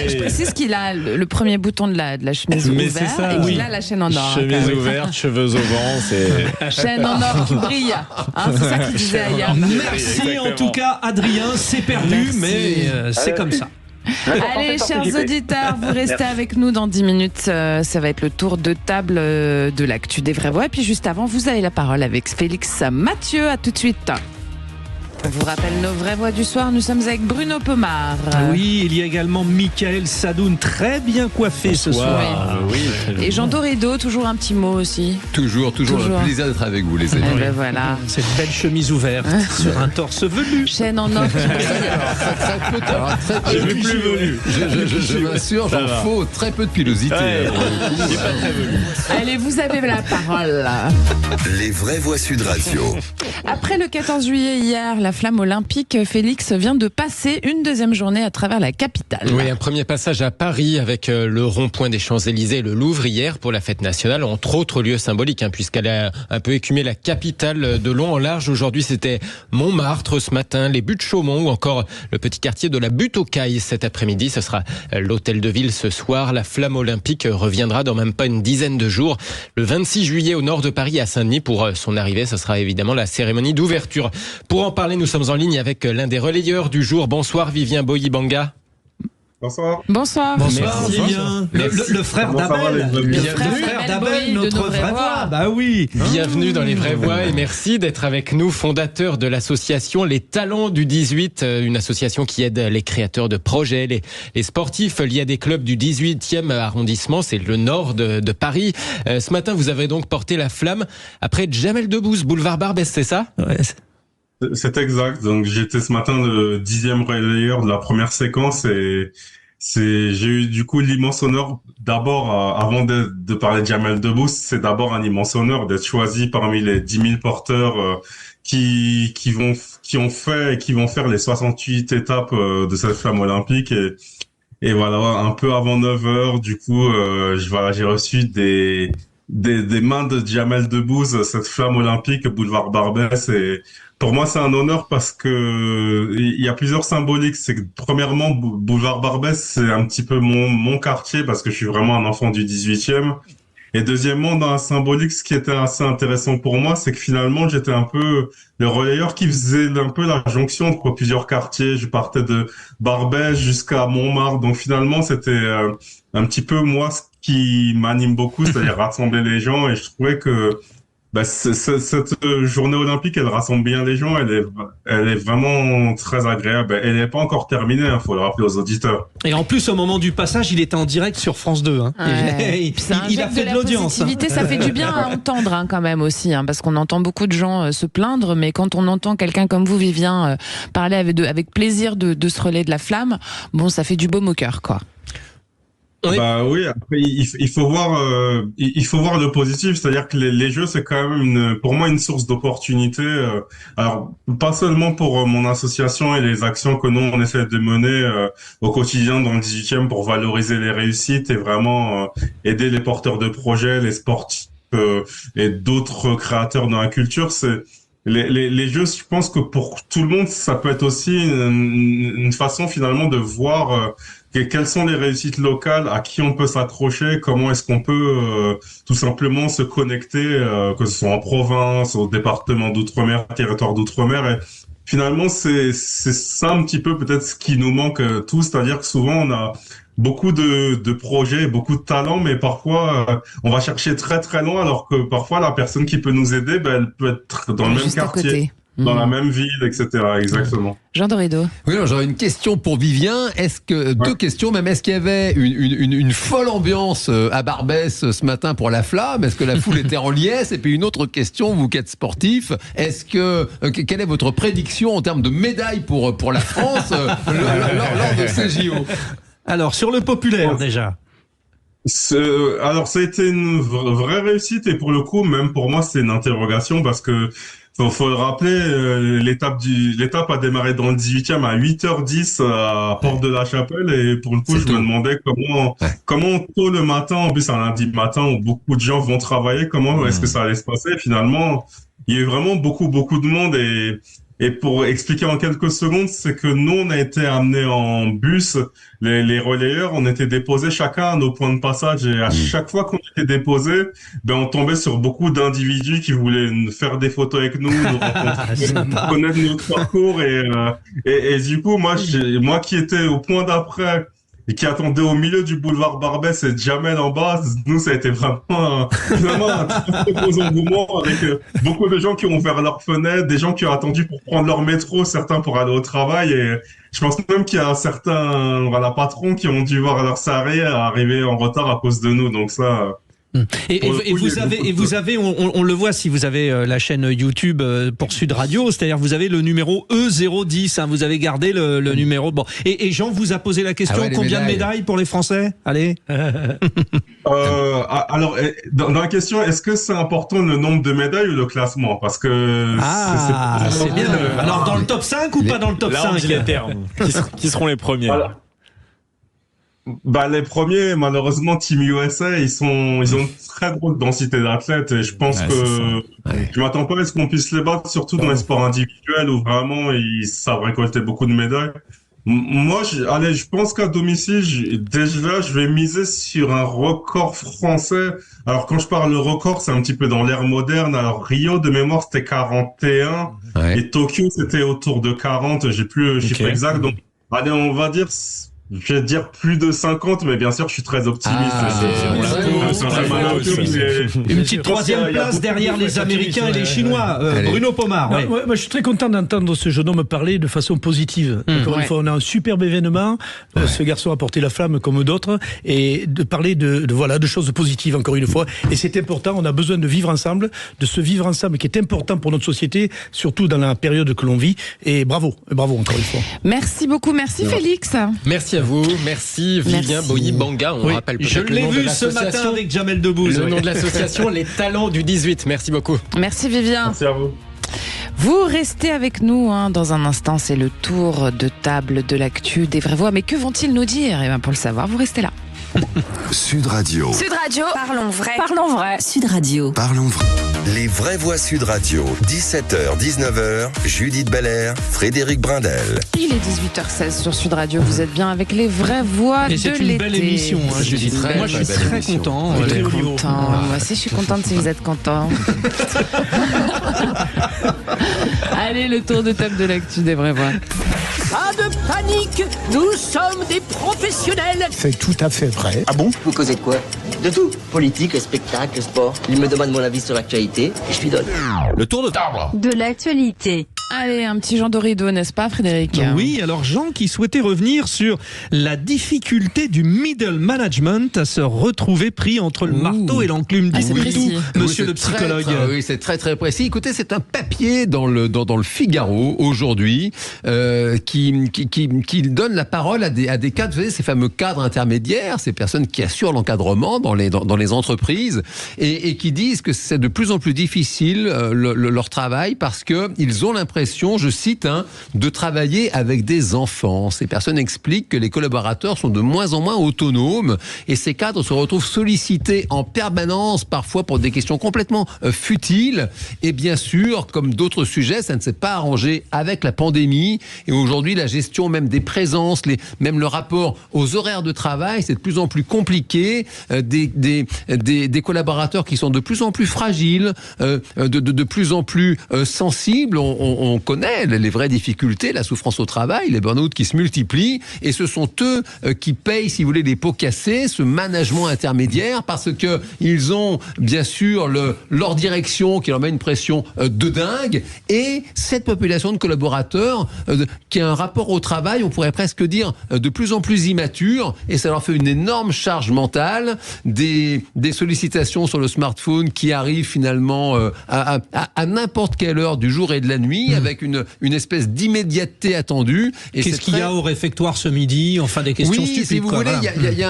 je précise qu'il a le premier bouton de la chemise ouvert et qu'il a la chaîne en or. Chemise ouverte, cheveux au vent, c'est... Chaîne en or qui brille. C'est ça qu'il disait ailleurs. Merci en tout cas, Adrien. C'est perdu, mais c'est comme ça. Allez, chers auditeurs, vous restez avec nous dans 10 minutes. Ça va être le tour de table de l'actu des vraies voix. Et puis juste avant, vous avez la parole avec Félix Mathieu. À tout de suite. On vous rappelle nos vraies voix du soir. Nous sommes avec Bruno Pomar. Oui, il y a également Mickaël Sadoun, très bien coiffé ce soir. Et Jean Dorido, toujours un petit mot aussi. Toujours un plaisir d'être avec vous, les amis. Ben voilà. Cette belle chemise ouverte sur un torse velu. Chaîne en or. J'ai vu plus velu. Je m'assure, j'en faut très peu de pilosité. Allez, vous avez la parole. Les vraies voix Sud Radio. Après le 14 juillet hier, la flamme olympique, Félix vient de passer une deuxième journée à travers la capitale. Oui, un premier passage à Paris avec le rond-point des Champs-Élysées et le Louvre hier pour la fête nationale, entre autres lieux symboliques, puisqu'elle a un peu écumé la capitale de long en large. Aujourd'hui, c'était Montmartre ce matin, les Buttes Chaumont ou encore le petit quartier de la Butte aux Cailles cet après-midi. Ce sera l'hôtel de ville ce soir. La flamme olympique reviendra dans même pas une dizaine de jours. Le 26 juillet au nord de Paris, à Saint-Denis, pour son arrivée, ce sera évidemment la cérémonie d'ouverture. Pour en parler, nous sommes en ligne avec l'un des relayeurs du jour. Bonsoir Vivien Boyibanga. Bonsoir. Merci Vivien. Le frère d'Abel. Le frère d'Abel, notre vraie voix. Bah oui. Bienvenue dans les vraies voix et merci d'être avec nous, fondateur de l'association Les Talents du 18, une association qui aide les créateurs de projets, les sportifs liés à des clubs du 18e arrondissement, c'est le nord de Paris. Ce matin, vous avez donc porté la flamme après Jamel Debbouze, boulevard Barbès, c'est ça? Ouais. C'est exact. Donc j'étais ce matin le 10e relayeur de la première séquence et j'ai eu du coup l'immense honneur d'abord, avant de parler de Jamel Debbouze, c'est d'abord un immense honneur d'être choisi parmi les 10 000 porteurs qui vont faire les 68 étapes de cette flamme olympique et voilà, un peu avant 9h, du coup j'ai reçu des mains de Jamel Debbouze cette flamme olympique boulevard Barbès et pour moi, c'est un honneur parce que il y a plusieurs symboliques. C'est que premièrement, boulevard Barbès, c'est un petit peu mon quartier parce que je suis vraiment un enfant du 18e. Et deuxièmement, dans la symbolique, ce qui était assez intéressant pour moi, c'est que finalement, j'étais un peu le relayeur qui faisait un peu la jonction entre plusieurs quartiers. Je partais de Barbès jusqu'à Montmartre. Donc finalement, c'était un petit peu moi ce qui m'anime beaucoup, c'est-à-dire rassembler les gens. Et je trouvais que cette journée olympique, elle rassemble bien les gens, elle est vraiment très agréable. Elle n'est pas encore terminée, faut le rappeler aux auditeurs. Et en plus, au moment du passage, il était en direct sur France 2. Ouais. Il a fait de l'audience. Ça fait du bien à entendre quand même aussi, parce qu'on entend beaucoup de gens se plaindre, mais quand on entend quelqu'un comme vous, Vivien, parler avec plaisir de ce relais de la flamme, bon, ça fait du baume au cœur, quoi. Bah oui, après il faut voir le positif, c'est-à-dire que les jeux c'est quand même pour moi une source d'opportunité. Alors pas seulement pour mon association et les actions que nous on essaie de mener au quotidien dans le 18e pour valoriser les réussites et vraiment aider les porteurs de projets, les sportifs et d'autres créateurs dans la culture. C'est les jeux, je pense que pour tout le monde, ça peut être aussi une façon finalement de voir quelles sont les réussites locales, à qui on peut s'accrocher, comment est-ce qu'on peut tout simplement se connecter, que ce soit en province, au département d'outre-mer, territoire d'outre-mer. finalement, c'est ça un petit peu peut-être ce qui nous manque tous, c'est-à-dire que souvent on a beaucoup de projets, beaucoup de talents, mais parfois on va chercher très très loin, alors que parfois la personne qui peut nous aider, elle peut être dans le même quartier, dans la même ville, etc. Exactement. Jean Dorido. Oui, j'aurais une question pour Vivien. Deux questions même. Est-ce qu'il y avait une folle ambiance à Barbès ce matin pour la flamme? Est-ce que la foule était en liesse? Et puis une autre question, vous qui êtes sportif, quelle est votre prédiction en termes de médailles pour la France lors de ces JO? Alors, sur le populaire, déjà. Alors, ça a été une vraie réussite, et pour le coup, même pour moi, c'est une interrogation, parce que faut le rappeler, l'étape a démarré dans le 18e à 8h10 à Porte de la Chapelle, et pour le coup, je me demandais comment tôt le matin, en plus un lundi matin où beaucoup de gens vont travailler, comment est-ce que ça allait se passer? Finalement, il y a eu vraiment beaucoup de monde, et pour expliquer en quelques secondes, c'est que nous, on a été amenés en bus, les relayeurs, on était déposés chacun à nos points de passage, et à chaque fois qu'on était déposés, on tombait sur beaucoup d'individus qui voulaient faire des photos avec nous, nous rencontrer, connaître notre parcours, et du coup, moi qui étais au point d'après, et qui attendait au milieu du boulevard Barbès et Jamel en bas, nous, ça a été vraiment un très gros engouement, avec beaucoup de gens qui ont ouvert leurs fenêtres, des gens qui ont attendu pour prendre leur métro, certains pour aller au travail, et je pense même qu'il y a certains patrons qui ont dû voir leur salariés arriver en retard à cause de nous, donc ça... Et vous avez, on le voit si vous avez la chaîne YouTube pour Sud Radio, c'est-à-dire vous avez le numéro E010, vous avez gardé le numéro. Bon. Et Jean vous a posé la question, combien de médailles pour les Français? Allez. Alors, dans la question, est-ce que c'est important le nombre de médailles ou le classement? Parce que c'est bien. Alors dans le top 5 ou pas dans le top 5? Les termes. Qui seront les premiers? Voilà. Les premiers, malheureusement, Team USA, ils ont une très grosse densité d'athlètes, et je pense que je m'attends pas à ce qu'on puisse les battre, surtout dans les sports individuels où vraiment ils savent récolter beaucoup de médailles. Moi, je pense qu'à domicile, déjà, je vais miser sur un record français. Alors, quand je parle de record, c'est un petit peu dans l'ère moderne. Alors, Rio, de mémoire, c'était 41. Et Tokyo, c'était autour de 40. J'ai plus le chiffre exact. Donc, allez, on va dire... Je vais dire plus de 50, mais bien sûr, je suis très optimiste. Une petite troisième place derrière les Américains et les Chinois. Bruno Pomar. Moi, je suis très content d'entendre ce jeune homme parler de façon positive. Encore une fois, on a un superbe événement. Ce garçon a porté la flamme comme d'autres, et de parler de choses positives, encore une fois. Et c'est important. On a besoin de vivre ensemble, de ce vivre ensemble qui est important pour notre société, surtout dans la période que l'on vit. Et bravo encore une fois. Merci beaucoup. Merci Félix. Merci à vous, merci Vivien Boyi-Banga. On rappelle peut-être le nom de l'association. Je l'ai vu ce matin avec Jamel Debbouze. Le nom de l'association, les talents du 18. Merci beaucoup. Merci Vivien. Merci à vous. Vous restez avec nous dans un instant, c'est le tour de table de l'actu des vraies voix. Mais que vont-ils nous dire? Pour le savoir, vous restez là. Sud Radio. Sud Radio, parlons vrai. Parlons vrai. Sud Radio. Parlons vrai. Les vraies voix Sud Radio, 17h, 19h, Judith Belair, Frédéric Brindel. Il est 18h16 sur Sud Radio, vous êtes bien avec les vraies voix de l'été. Et c'est une belle émission, Judith. Moi, je suis très content. Moi aussi, je suis contente si vous êtes content. Allez, le tour de table de l'actu des vraies voix. Pas de panique, nous sommes des professionnels. C'est tout à fait vrai. Ah bon? Vous causez de quoi? De tout. Politique, spectacle, sport. Il me demande mon avis sur l'actualité et je lui donne. Le tour de table de l'actualité. Allez, un petit Jean Dorido, n'est-ce pas Frédéric? Oui, alors Jean qui souhaitait revenir sur la difficulté du middle management à se retrouver pris entre le marteau et l'enclume du couteau, monsieur le psychologue. Oui, c'est très très précis. Écoutez, c'est un papier dans le Figaro aujourd'hui qui donne la parole à des cadres, vous savez, ces fameux cadres intermédiaires, ces personnes qui assurent l'encadrement dans les entreprises et qui disent que c'est de plus en plus difficile leur travail parce que ils ont l'impression, je cite, de travailler avec des enfants. Ces personnes expliquent que les collaborateurs sont de moins en moins autonomes et ces cadres se retrouvent sollicités en permanence, parfois pour des questions complètement futiles. Et bien sûr, comme d'autres sujets, ça ne s'est pas arrangé avec la pandémie. Et aujourd'hui, la gestion même des présences, même le rapport aux horaires de travail, c'est de plus en plus compliqué. Des collaborateurs qui sont de plus en plus fragiles, de plus en plus sensibles. On on connaît les vraies difficultés, la souffrance au travail, les burn-out qui se multiplient, et ce sont eux qui payent, si vous voulez, les pots cassés, ce management intermédiaire, parce que ils ont bien sûr leur direction qui leur met une pression de dingue, et cette population de collaborateurs qui a un rapport au travail, on pourrait presque dire, de plus en plus immature, et ça leur fait une énorme charge mentale, des sollicitations sur le smartphone qui arrivent finalement à n'importe quelle heure du jour et de la nuit, avec une espèce d'immédiateté attendue. Qu'est-ce qu'il y a au réfectoire ce midi? Enfin, des questions stupides. Si vous voulez,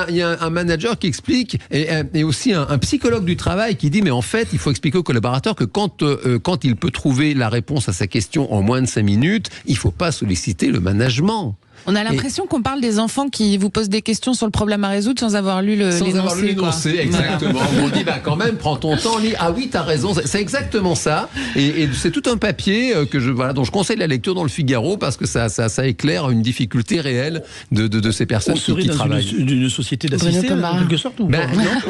il y a un manager qui explique, et aussi un psychologue du travail qui dit, mais en fait, il faut expliquer au collaborateur que quand il peut trouver la réponse à sa question en moins de 5 minutes, il ne faut pas solliciter le management. On a l'impression qu'on parle des enfants qui vous posent des questions sur le problème à résoudre sans avoir lu l'énoncé. Exactement. On dit, quand même, prends ton temps, lis. Ah oui, t'as raison. C'est exactement ça. Et c'est tout un papier dont je conseille la lecture dans le Figaro, parce que ça éclaire une difficulté réelle de ces personnes qui travaillent. On serait dans une société d'assistés, en quelque sorte, ou pas?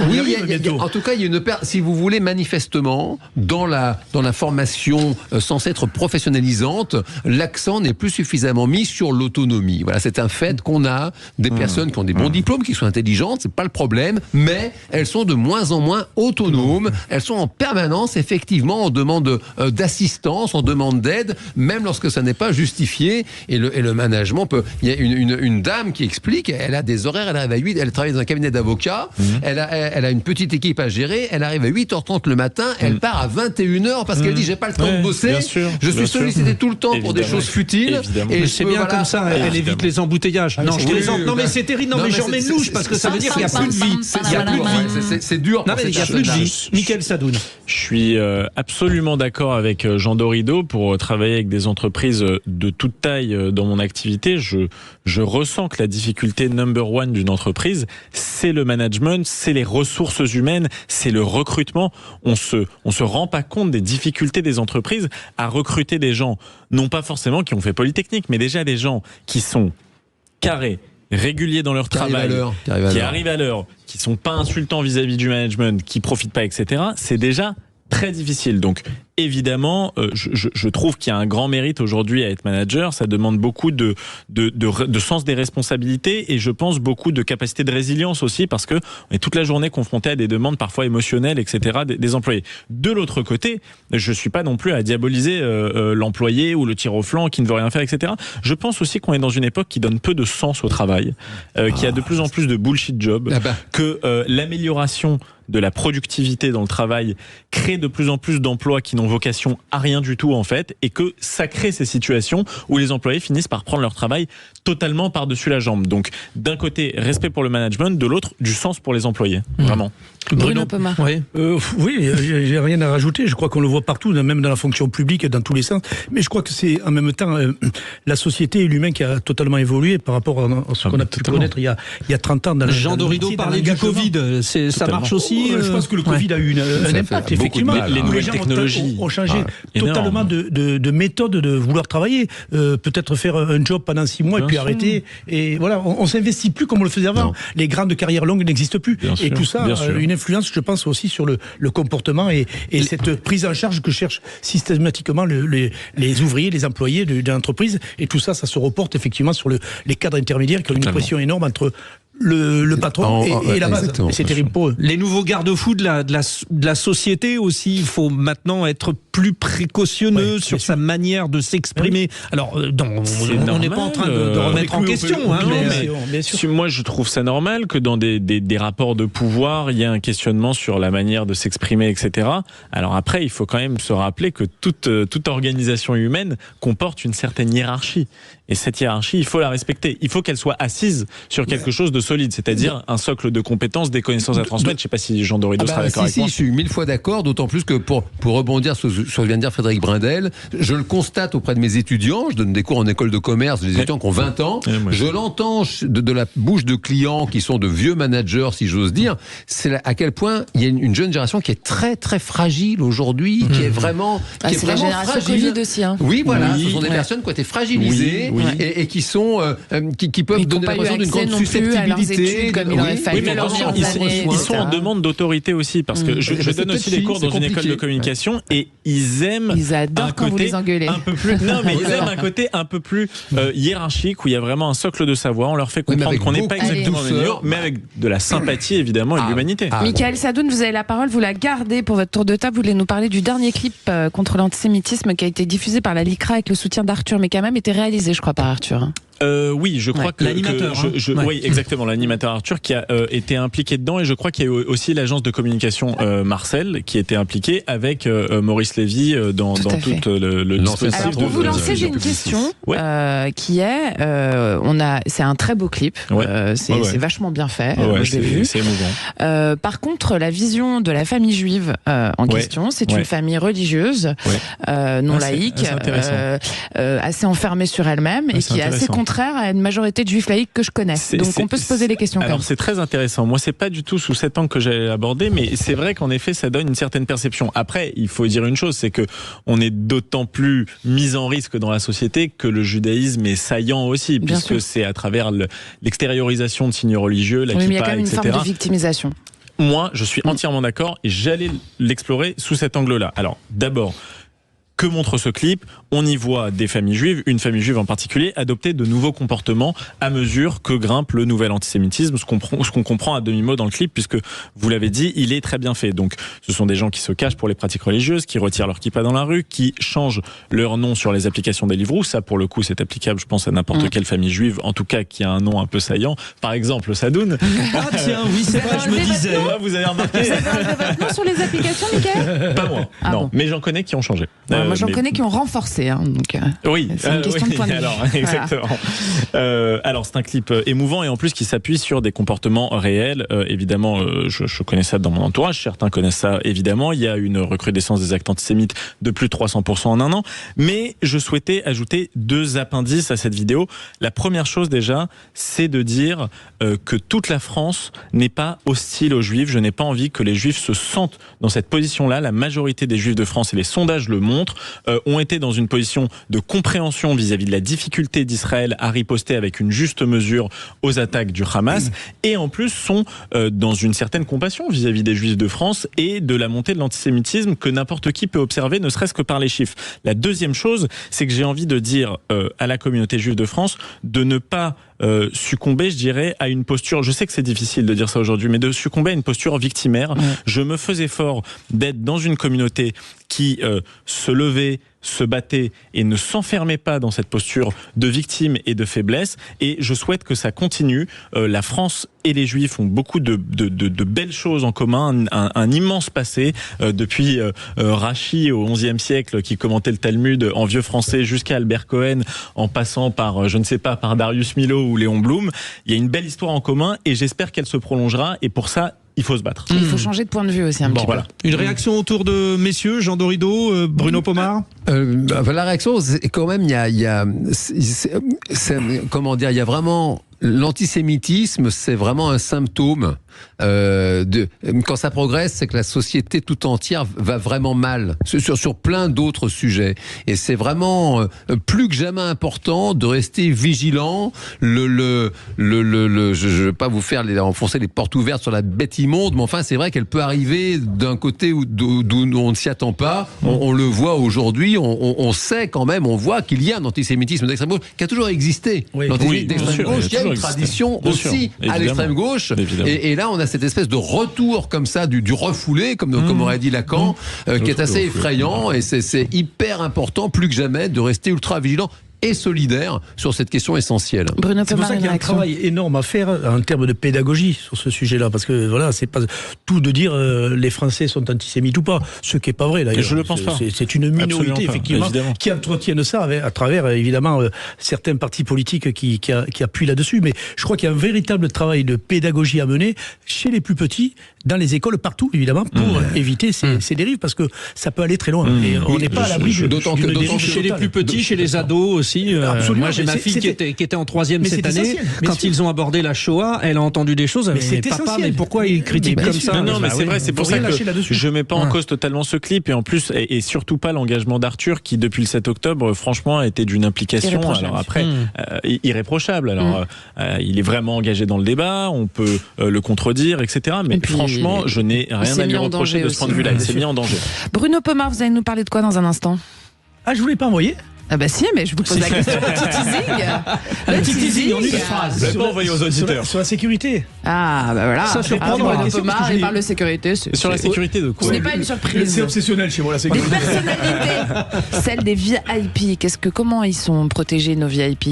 Oui, en tout cas, il y a une si vous voulez, manifestement, dans la formation censée être professionnalisante, l'accent n'est plus suffisamment mis sur l'autonomie. Voilà, c'est un fait qu'on a des personnes qui ont des bons diplômes, qui sont intelligentes, c'est pas le problème, mais elles sont de moins en moins autonomes. Elles sont en permanence, effectivement, en demande d'assistance, en demande d'aide, même lorsque ça n'est pas justifié. Et le management peut. Il y a une dame qui explique, elle a des horaires, elle arrive à 8, elle travaille dans un cabinet d'avocats, elle a une petite équipe à gérer, elle arrive à 8h30 le matin, elle part à 21h parce qu'elle dit j'ai pas le temps de bosser, je suis sollicité tout le temps pour des choses futiles. Et c'est bien comme ça, elle évite les embouteillages. Non, mais c'est terrible. Non, mais j'en mets une louche parce que ça veut dire qu'il n'y a plus de vie. C'est dur. Non, mais il n'y a plus de vie. Mickaël Sadoun. Je suis absolument d'accord avec Jean Dorido. Pour travailler avec des entreprises de toute taille dans mon activité, je ressens que la difficulté number one d'une entreprise, c'est le management, c'est les ressources humaines, c'est le recrutement. On se rend pas compte des difficultés des entreprises à recruter des gens, non pas forcément qui ont fait Polytechnique, mais déjà des gens qui sont carrés, réguliers dans leur travail, qui arrivent à l'heure, qui sont pas insultants vis-à-vis du management, qui profitent pas, etc. C'est déjà très difficile. Donc, évidemment, je trouve qu'il y a un grand mérite aujourd'hui à être manager. Ça demande beaucoup de sens des responsabilités, et je pense beaucoup de capacité de résilience aussi, parce que on est toute la journée confronté à des demandes parfois émotionnelles, etc. des employés. De l'autre côté, je suis pas non plus à diaboliser l'employé ou le tir au flanc qui ne veut rien faire, etc. Je pense aussi qu'on est dans une époque qui donne peu de sens au travail, qui a de plus en plus de bullshit jobs, que l'amélioration de la productivité dans le travail crée de plus en plus d'emplois qui n'ont vocation à rien du tout en fait, et que ça crée ces situations où les employés finissent par prendre leur travail totalement par-dessus la jambe. Donc d'un côté, respect pour le management, de l'autre, du sens pour les employés. Vraiment. Bruno Pomar. Oui, j'ai rien à rajouter. Je crois qu'on le voit partout, même dans la fonction publique, dans tous les sens. Mais je crois que c'est en même temps la société et l'humain qui a totalement évolué par rapport à ce qu'on a pu connaître il y a 30 ans. Jean Dorido parlait du Covid. Ça marche aussi. Je pense que le Covid a eu un impact, effectivement. Les nouvelles technologies ont changé totalement de méthode de vouloir travailler. Peut-être faire un job pendant 6 mois et puis arrêter. Et voilà, on s'investit plus comme on le faisait avant. Non. Les grandes carrières longues n'existent plus. Et tout ça a une influence, je pense, aussi sur le comportement et cette prise en charge que cherchent systématiquement les ouvriers, les employés de l'entreprise. Et tout ça, ça se reporte effectivement sur les cadres intermédiaires qui ont une pression énorme entre le patron et la base. Et c'est terrible pour eux. Les nouveaux garde-fous de la société aussi, il faut maintenant être plus précautionneux sur sa manière de s'exprimer. Alors, on n'est pas en train de remettre en question. Moi, je trouve ça normal que dans des rapports de pouvoir, il y ait un questionnement sur la manière de s'exprimer, etc. Alors après, il faut quand même se rappeler que toute organisation humaine comporte une certaine hiérarchie. Et cette hiérarchie, il faut la respecter. Il faut qu'elle soit assise sur quelque chose de solide, c'est-à-dire un socle de compétences, des connaissances à transmettre. Je ne sais pas si Jean Dorido sera d'accord avec moi. Je suis 1000 fois d'accord, d'autant plus que pour rebondir sur ce que vient de dire Frédéric Brindel, je le constate auprès de mes étudiants, je donne des cours en école de commerce, des étudiants qui ont 20 ans, je l'entends de la bouche de clients qui sont de vieux managers, si j'ose dire, c'est à quel point il y a une jeune génération qui est très très fragile aujourd'hui, qui est vraiment c'est la génération fragile. Covid aussi. Oui, voilà, ce sont des personnes qui ont été fragilisées et qui sont qui peuvent donner l'impression d'une grande susceptibilité. Ils sont en demande d'autorité aussi, parce que je donne aussi des cours dans une école de communication, et ils aiment. Ils adorent quand vous les engueulez. Un peu plus. Non, mais ils aiment un côté un peu plus hiérarchique où il y a vraiment un socle de savoir. On leur fait comprendre qu'on n'est pas exactement les meilleurs, mais avec de la sympathie évidemment et de l'humanité. Michael Sadoun, vous avez la parole, vous la gardez pour votre tour de table. Vous voulez nous parler du dernier clip contre l'antisémitisme qui a été diffusé par la LICRA avec le soutien d'Arthur, mais quand même été réalisé, je crois, par Arthur. Oui, je crois que l'animateur. Oui, exactement, l'animateur Arthur qui a été impliqué dedans, et je crois qu'il y a eu aussi l'agence de communication Marcel qui était impliquée avec Maurice Lévy dans tout le dispositif. Alors pour vous lancer, j'ai une question qui est, c'est un très beau clip, c'est vachement bien fait, c'est émouvant. Par contre, la vision de la famille juive en question, c'est une famille religieuse, non laïque, assez enfermée sur elle-même et qui est assez contraire à une majorité de juifs laïcs que je connais. Donc on peut se poser les questions. Alors c'est très intéressant. Moi, c'est pas du tout sous cet angle que j'ai abordé, mais c'est vrai qu'en effet, ça donne une certaine perception. Après, il faut dire une chose, c'est que on est d'autant plus mis en risque dans la société que le judaïsme est saillant aussi, puisque c'est à travers l'extériorisation de signes religieux, la kippa, etc. Mais il y a quand même une forme de victimisation. Moi, je suis entièrement d'accord et j'allais l'explorer sous cet angle-là. Alors, d'abord, que montre ce clip? On y voit des familles juives, une famille juive en particulier, adopter de nouveaux comportements à mesure que grimpe le nouvel antisémitisme, ce qu'on comprend à demi-mot dans le clip, puisque vous l'avez dit, il est très bien fait. Donc ce sont des gens qui se cachent pour les pratiques religieuses, qui retirent leur kippa dans la rue, qui changent leur nom sur les applications Deliveroo. Ça, pour le coup, c'est applicable, je pense, à n'importe quelle famille juive, en tout cas qui a un nom un peu saillant. Par exemple, Sadoun. Ah tiens, oui, c'est vrai, je me disais. Vous avez remarqué. Vous avez enlevé votre nom sur les applications, Mickaël? Pas moi, non. Mais j'en connais qui ont changé. Moi, j'en connais qui ont renforcé. Donc, oui, c'est une question de point de vue. Alors, exactement. Alors, c'est un clip émouvant et en plus qui s'appuie sur des comportements réels. Évidemment, je connais ça dans mon entourage. Certains connaissent ça, évidemment. Il y a une recrudescence des actes antisémites de plus de 300% en un an. Mais je souhaitais ajouter 2 appendices à cette vidéo. La première chose, déjà, c'est de dire que toute la France n'est pas hostile aux Juifs. Je n'ai pas envie que les Juifs se sentent dans cette position-là. La majorité des Juifs de France, et les sondages le montrent, ont été dans une position de compréhension vis-à-vis de la difficulté d'Israël à riposter avec une juste mesure aux attaques du Hamas, et en plus sont dans une certaine compassion vis-à-vis des Juifs de France et de la montée de l'antisémitisme que n'importe qui peut observer, ne serait-ce que par les chiffres. La deuxième chose, c'est que j'ai envie de dire à la communauté juive de France de ne pas succomber, je dirais, à une posture, je sais que c'est difficile de dire ça aujourd'hui, mais de succomber à une posture victimaire. Je me faisais fort d'être dans une communauté qui se levait, se battait et ne s'enfermait pas dans cette posture de victime et de faiblesse, et je souhaite que ça continue. La France et les Juifs ont beaucoup de belles choses en commun, un immense passé, depuis Rachi au XIe siècle qui commentait le Talmud en vieux français jusqu'à Albert Cohen, en passant par, je ne sais pas, par Darius Milhaud ou Léon Blum. Il y a une belle histoire en commun et j'espère qu'elle se prolongera, et pour ça, il faut se battre. Il faut changer de point de vue aussi un petit peu. Une réaction autour de messieurs, Jean Dorido, Bruno Pomar? La réaction, c'est quand même, comment dire, il y a vraiment l'antisémitisme, c'est vraiment un symptôme. Quand ça progresse, c'est que la société tout entière va vraiment mal sur plein d'autres sujets. Et c'est vraiment plus que jamais important de rester vigilant. Je veux pas vous faire enfoncer les portes ouvertes sur la bête immonde, mais enfin c'est vrai qu'elle peut arriver d'un côté d'où on ne s'y attend pas. On le voit aujourd'hui. On sait quand même, on voit qu'il y a un antisémitisme d'extrême gauche qui a toujours existé. L'antisémitisme d'extrême gauche, il y a une tradition aussi à l'extrême gauche. Et là, on a cette espèce de retour comme ça du refoulé, comme aurait dit Lacan, qui est assez effrayant, et c'est hyper important, plus que jamais, de rester ultra vigilant et solidaire sur cette question essentielle. C'est pour ça qu'il y a un travail énorme à faire en termes de pédagogie sur ce sujet-là, parce que voilà, c'est pas tout de dire les Français sont antisémites ou pas, ce qui est pas vrai d'ailleurs. Je le pense pas. C'est une minorité effectivement qui entretiennent ça à travers évidemment certains partis politiques qui appuient là-dessus, mais je crois qu'il y a un véritable travail de pédagogie à mener chez les plus petits, dans les écoles, partout évidemment, pour éviter ces dérives, parce que ça peut aller très loin. Et on n'est pas à l'abri d'autant que chez les plus petits, chez les ados aussi. Moi j'ai ma fille qui était en troisième cette année. Quand ils ont abordé la Shoah, elle a entendu des choses. Mais papa, mais pourquoi ils critiquent comme ça? Non, mais c'est vrai, c'est pour ça que je mets pas en cause totalement ce clip, et en plus, et surtout pas l'engagement d'Arthur qui depuis le 7 octobre, franchement, a été d'une implication. Alors après, irréprochable. Alors il est vraiment engagé dans le débat, on peut le contredire, etc. Mais franchement, franchement, je n'ai rien à lui reprocher de ce point de vue-là. Il s'est mis en danger. Bruno Pomar, vous allez nous parler de quoi dans un instant? Ah, je voulais pas envoyer. Ah bah si, mais je vous pose la question. Un petit teasing en une phrase. Vous l'avez pas envoyé aux auditeurs. Sur la sécurité. Ah bah voilà. Ça surprend. Bruno Pomar, il parle de sécurité. Sur la sécurité de quoi? Ce n'est pas une surprise. C'est obsessionnel chez moi, la sécurité. Des personnalités, celles des VIP. Comment ils sont protégés, nos VIP?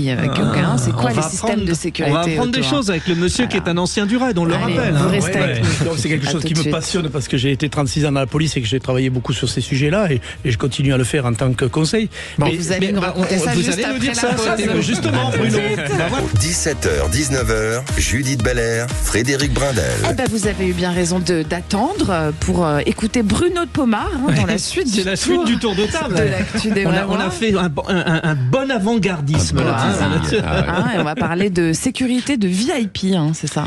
C'est quoi les systèmes de sécurité? On va apprendre des choses avec le monsieur qui est un ancien du raid, on le rappelle. Vous restez avec nous. Donc c'est quelque chose qui me passionne parce que j'ai été 36 ans dans la police et que j'ai travaillé beaucoup sur ces sujets-là et je continue à le faire en tant que conseil. Mais vous allez nous raconter ça juste après la pause. Justement, Bruno. 17h, 19h, Judith Belair, Frédéric Brindel. Eh ben, vous avez eu bien raison d'attendre pour écouter Bruno de Pomar dans la suite. C'est la suite du tour de table. De l'actu des on a fait un bon avant-gardisme. Et on va parler de sécurité de VIP, c'est ça?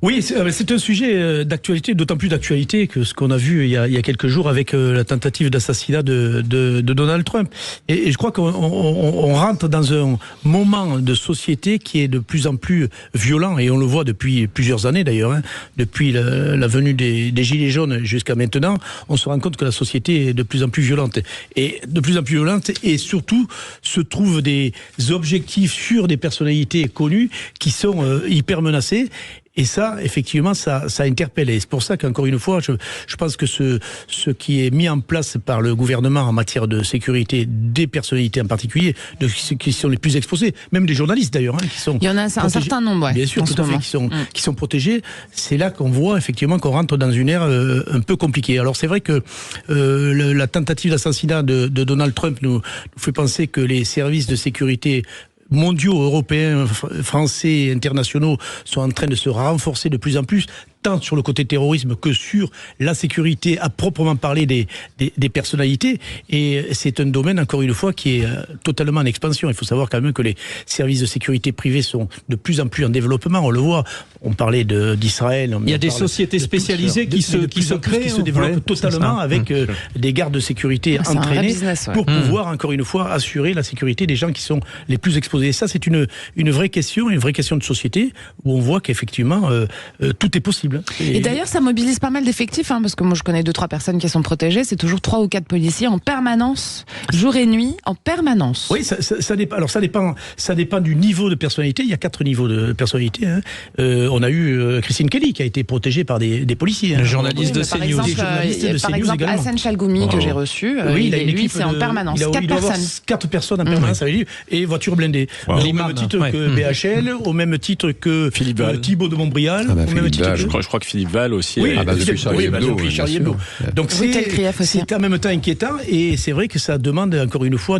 Oui, c'est un sujet d'actualité, d'autant plus d'actualité que ce qu'on a vu il y a quelques jours avec la tentative d'assassinat de Donald Trump. Et je crois qu'on rentre dans un moment de société qui est de plus en plus violent, et on le voit depuis plusieurs années d'ailleurs, depuis la venue des Gilets jaunes jusqu'à maintenant, on se rend compte que la société est de plus en plus violente. Et de plus en plus violente, et surtout se trouvent des objectifs sur des personnalités connues qui sont hyper menacées. Et ça, effectivement, ça interpelle. Et c'est pour ça qu'encore une fois, je pense que ce qui est mis en place par le gouvernement en matière de sécurité des personnalités en particulier, de ceux qui sont les plus exposés, même des journalistes d'ailleurs, qui sont. Il y en a un certain nombre, bien sûr, tout à fait, qui sont protégés. C'est là qu'on voit effectivement qu'on rentre dans une ère un peu compliquée. Alors c'est vrai que la tentative d'assassinat de Donald Trump nous fait penser que les services de sécurité mondiaux, européens, français, internationaux sont en train de se renforcer de plus en plus, tant sur le côté terrorisme que sur la sécurité à proprement parler des personnalités. Et c'est un domaine, encore une fois, qui est totalement en expansion. Il faut savoir quand même que les services de sécurité privés sont de plus en plus en développement. On le voit, on parlait d'Israël. Il y a des sociétés spécialisées qui se créent, qui se développent totalement avec des gardes de sécurité entraînés pour pouvoir, encore une fois, assurer la sécurité des gens qui sont les plus exposés. Et ça, c'est une vraie question, une vraie question de société où on voit qu'effectivement, tout est possible. Et d'ailleurs, ça mobilise pas mal d'effectifs, parce que moi je connais 2-3 personnes qui sont protégées. C'est toujours 3 ou 4 policiers en permanence, jour et nuit, en permanence. Oui, ça dépend. Alors ça dépend du niveau de personnalité. Il y a 4 niveaux de personnalité. On a eu Christine Kelly qui a été protégée par des policiers. Le journaliste de CNews. Par exemple, Hassan Chalgoumi que j'ai reçu. Oui, il a une lui, équipe c'est en permanence. 4 personnes. 4 personnes en permanence, ça veut dire, et voiture blindée. Au même titre que BHL, au même titre que Thibault de Montbrial. Je crois que Philippe Val aussi. Oui, depuis Charlie Hebdo. Donc c'est en même temps inquiétant, et c'est vrai que ça demande encore une fois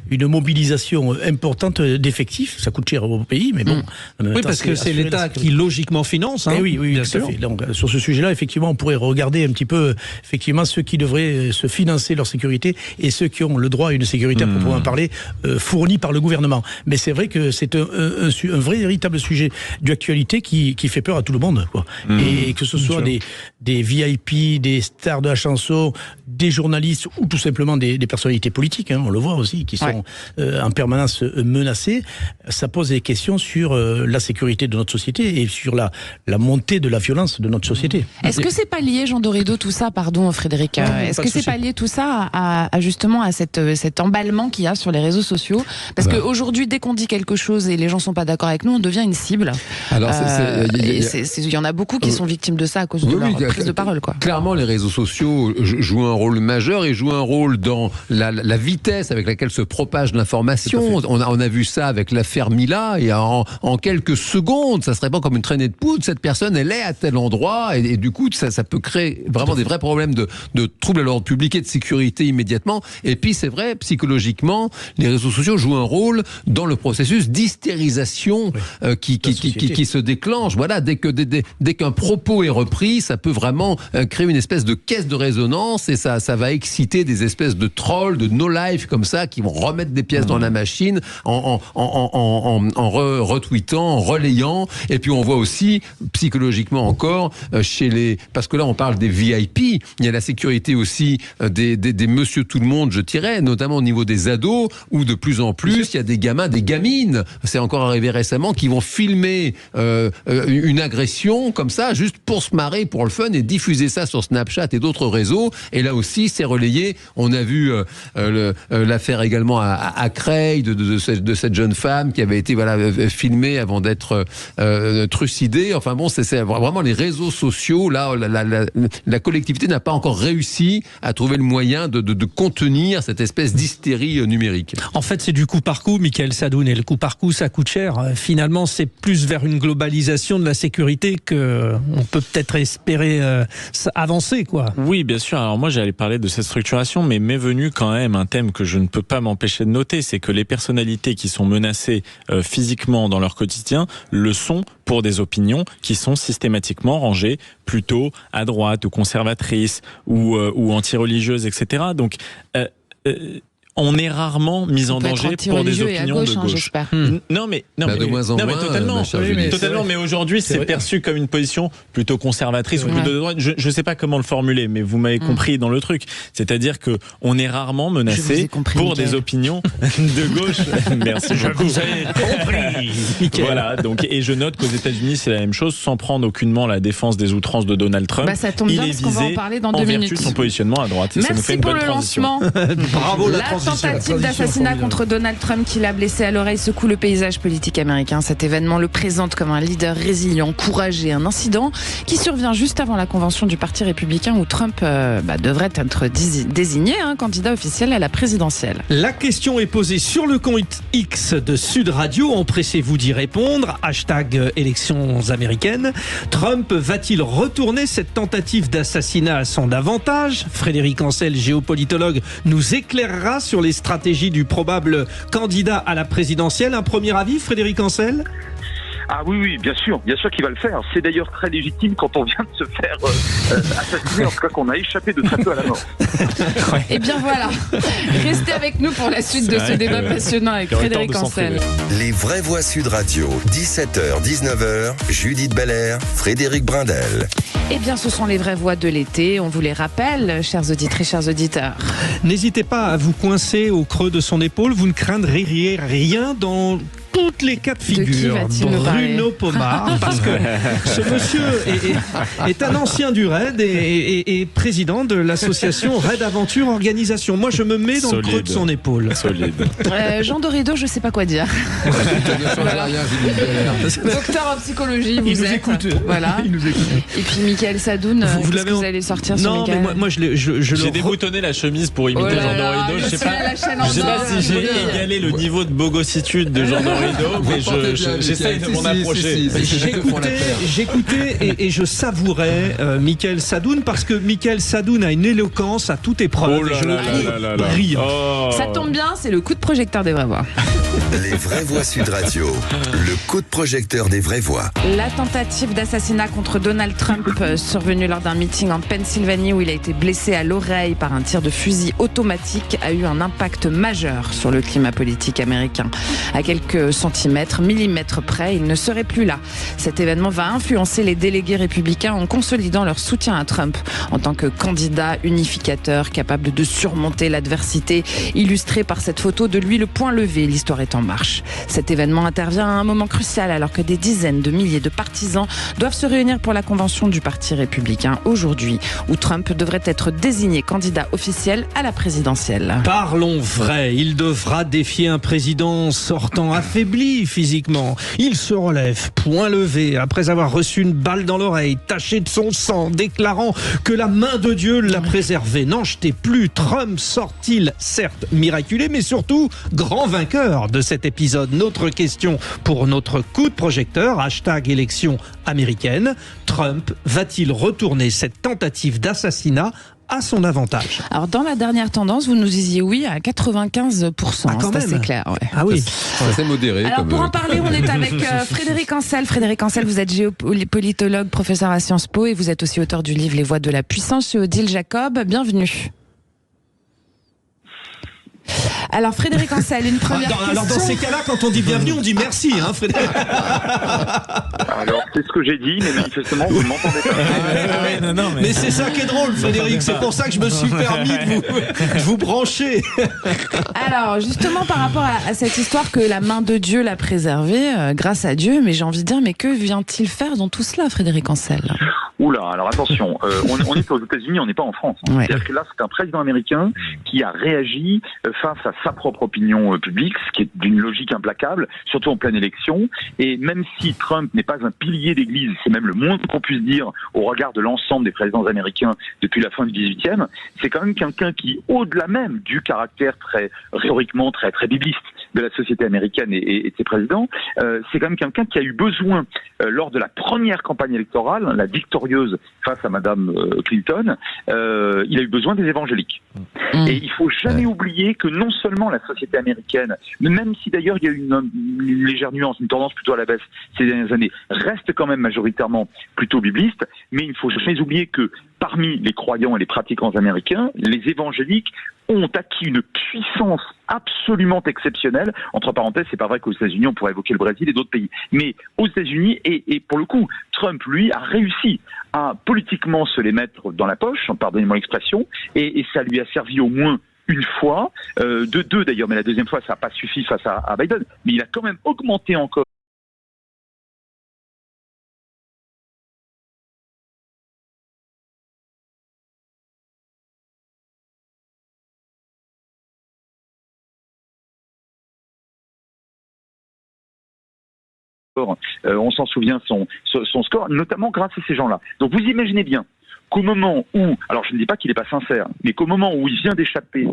une mobilisation importante d'effectifs. Ça coûte cher au pays, mais bon. Oui, parce que c'est l'État qui logiquement finance. Oui, bien sûr. Donc sur ce sujet-là, effectivement, on pourrait regarder un petit peu effectivement ceux qui devraient se financer leur sécurité et ceux qui ont le droit à une sécurité à proprement parler fournie par le gouvernement. Mais c'est vrai que c'est un véritable sujet d'actualité qui fait peur à tout le monde, quoi. Et que ce soit des VIP, des stars de la chanson, des journalistes ou tout simplement des personnalités politiques, on le voit aussi, qui sont en permanence menacées, ça pose des questions sur la sécurité de notre société et sur la montée de la violence de notre société. Est-ce que c'est pas lié, Jean Dorido, tout ça, pardon Frédéric, est-ce que c'est pas lié tout ça à justement à cet emballement qu'il y a sur les réseaux sociaux? Parce qu'aujourd'hui, dès qu'on dit quelque chose et les gens sont pas d'accord avec nous, on devient une cible. Alors, il y en a beaucoup qui sont victimes de ça à cause de leur prise de parole, quoi. Clairement, les réseaux sociaux jouent un rôle majeur et jouent un rôle dans la vitesse avec laquelle se propage l'information. On a vu ça avec l'affaire Mila, et en quelques secondes, ça serait pas comme une traînée de poudre, cette personne, elle est à tel endroit, et du coup, ça peut créer vraiment des vrais problèmes de troubles à l'ordre public et de sécurité immédiatement. Et puis, c'est vrai, psychologiquement, les réseaux sociaux jouent un rôle dans le processus d'hystérisation qui se déclenche. Voilà, dès qu'un propos est repris, ça peut vraiment créer une espèce de caisse de résonance, et ça va exciter des espèces de trolls, de no-life comme ça, qui vont remettre des pièces dans la machine en retweetant, en relayant. Et puis on voit aussi, psychologiquement encore, parce que là on parle des VIP, il y a la sécurité aussi des monsieur tout le monde, je dirais, notamment au niveau des ados, où de plus en plus il y a des gamins, des gamines, c'est encore arrivé récemment, qui vont filmer une agression comme ça, ça juste pour se marrer, pour le fun, et diffuser ça sur Snapchat et d'autres réseaux. Et là aussi, c'est relayé. On a vu l'affaire également à Creil de cette jeune femme qui avait été filmée avant d'être trucidée. Enfin bon, c'est vraiment les réseaux sociaux. Là, la collectivité n'a pas encore réussi à trouver le moyen de contenir cette espèce d'hystérie numérique. En fait, c'est du coup par coup, Michael Sadoun, et le coup par coup, ça coûte cher. Finalement, c'est plus vers une globalisation de la sécurité qu'on peut peut-être espérer avancer, quoi. Oui, bien sûr. Alors moi, j'allais parler de cette structuration, mais m'est venu quand même un thème que je ne peux pas m'empêcher de noter, c'est que les personnalités qui sont menacées physiquement dans leur quotidien le sont pour des opinions qui sont systématiquement rangées plutôt à droite ou conservatrices ou anti-religieuses, etc. Donc, on est rarement mis en danger pour des opinions de gauche. Non, mais de moins en moins, totalement. Mais aujourd'hui, c'est perçu comme une position plutôt conservatrice ou plutôt de droite. Je ne sais pas comment le formuler, mais vous m'avez compris dans le truc. C'est-à-dire que on est rarement menacé pour des opinions de gauche. Merci beaucoup. Vous avez compris. Voilà. Donc, et je note qu'aux États-Unis, c'est la même chose, sans prendre aucunement la défense des outrances de Donald Trump. Ça tombe bien parce qu'on va en parler dans 2 minutes. En vertu de son positionnement à droite. Merci ça nous fait une pour bonne le transition. lancement. Bravo la transition. Tentative d'assassinat contre Donald Trump qui l'a blessé à l'oreille secoue le paysage politique américain. Cet événement le présente comme un leader résilient, courageux, un incident qui survient juste avant la convention du Parti républicain où Trump devrait être désigné candidat officiel à la présidentielle. La question est posée sur le compte X de Sud Radio. Empressez-vous d'y répondre. # élections américaines. Trump va-t-il retourner cette tentative d'assassinat à son avantage ? Frédéric Ancel, géopolitologue, nous éclairera sur les stratégies du probable candidat à la présidentielle. Un premier avis, Frédéric Ancel ? Ah oui, bien sûr qu'il va le faire. C'est d'ailleurs très légitime quand on vient de se faire assassiner, en tout cas qu'on a échappé de très peu à la mort. Et bien voilà, restez avec nous pour la suite de ce débat passionnant avec Frédéric Ancel. Les vraies voix Sud Radio, 17h, 19h, Judith Belair, Frédéric Brindel. Eh bien, ce sont les vraies voix de l'été, on vous les rappelle, chères auditrices, chers auditeurs. N'hésitez pas à vous coincer au creux de son épaule, vous ne craindriez rien dans toutes les cas de figure. Bruno Pomar, parce que ce monsieur est un ancien du RAID et président de l'association RAID Aventure Organisation. Moi, je me mets dans le creux de son épaule. Jean Dorido, je ne sais pas quoi dire. Docteur en psychologie, vous êtes. Voilà. Il nous écoute. Et puis Michael Sadoun, qu'est-ce que vous allez sortir sur Michael ? Non, mais moi j'ai déboutonné la chemise pour imiter Jean Dorido. Je sais pas si j'ai égalé le niveau de bogossitude de Jean Dorido, mais j'essaye de m'en approcher. J'écoutais et je savourais Michael Sadoun parce que Michael Sadoun a une éloquence à toute épreuve. Ça tombe bien, c'est le coup de projecteur des vraies voix. Les vraies voix Sud Radio, le coup de projecteur des vraies voix. La tentative d'assassinat contre Donald Trump survenue lors d'un meeting en Pennsylvanie où il a été blessé à l'oreille par un tir de fusil automatique a eu un impact majeur sur le climat politique américain. À quelques centimètres, millimètres près, il ne serait plus là. Cet événement va influencer les délégués républicains en consolidant leur soutien à Trump en tant que candidat unificateur capable de surmonter l'adversité, illustré par cette photo de lui le poing levé. L'histoire est en marche. Cet événement intervient à un moment crucial alors que des dizaines de milliers de partisans doivent se réunir pour la convention du Parti républicain aujourd'hui, où Trump devrait être désigné candidat officiel à la présidentielle. Parlons vrai, il devra défier un président sortant affaibli physiquement. Il se relève, poing levé, après avoir reçu une balle dans l'oreille, taché de son sang, déclarant que la main de Dieu l'a préservé. N'en jetez plus, Trump sort-il, certes miraculé, mais surtout grand vainqueur de cet épisode? Notre question pour notre coup de projecteur, #élections américaines. Trump va-t-il retourner cette tentative d'assassinat à son avantage? Alors dans la dernière tendance, vous nous disiez oui à 95%. C'est assez clair. Ouais. Ah oui, c'est assez modéré. Alors pour en parler, on est avec Frédéric Ancel. Frédéric Ancel, vous êtes géopolitologue, professeur à Sciences Po et vous êtes aussi auteur du livre Les voies de la puissance chez Odile Jacob. Bienvenue. Alors Frédéric Ancel, une première question. Alors dans ces cas-là, quand on dit bienvenue, on dit merci, hein, Frédéric. Alors c'est ce que j'ai dit, mais manifestement vous ne m'entendez pas. Mais c'est ça qui est drôle, Frédéric. C'est pour ça que je me suis permis de vous brancher. Alors justement par rapport à cette histoire que la main de Dieu l'a préservé, grâce à Dieu, mais j'ai envie de dire, mais que vient-il faire dans tout cela, Frédéric Ancel? Oula, alors attention, on est aux États-Unis, on n'est pas en France. Ouais. C'est-à-dire que là, c'est un président américain qui a réagi face à sa propre opinion publique, ce qui est d'une logique implacable, surtout en pleine élection. Et même si Trump n'est pas un pilier d'église, c'est même le moins qu'on puisse dire au regard de l'ensemble des présidents américains depuis la fin du 18e, c'est quand même quelqu'un qui, au-delà même du caractère très rhétoriquement très bibliste de la société américaine et de ses présidents, c'est quand même quelqu'un qui a eu besoin, lors de la première campagne électorale, la victorieuse face à Madame Clinton, il a eu besoin des évangéliques. Et il faut jamais oublier que non seulement la société américaine, même si d'ailleurs il y a eu une légère nuance, une tendance plutôt à la baisse ces dernières années, reste quand même majoritairement plutôt bibliste, mais il ne faut jamais oublier que parmi les croyants et les pratiquants américains, les évangéliques ont acquis une puissance absolument exceptionnelle. Entre parenthèses, c'est pas vrai qu'aux États-Unis, on pourrait évoquer le Brésil et d'autres pays. Mais aux États-Unis, et pour le coup, Trump, lui, a réussi à politiquement se les mettre dans la poche, pardonnez-moi l'expression, et ça lui a servi au moins une fois, deux d'ailleurs, mais la deuxième fois, ça n'a pas suffi face à Biden, mais il a quand même augmenté encore on s'en souvient, son score, notamment grâce à ces gens-là. Donc vous imaginez bien qu'au moment où, alors je ne dis pas qu'il n'est pas sincère, mais qu'au moment où il vient d'échapper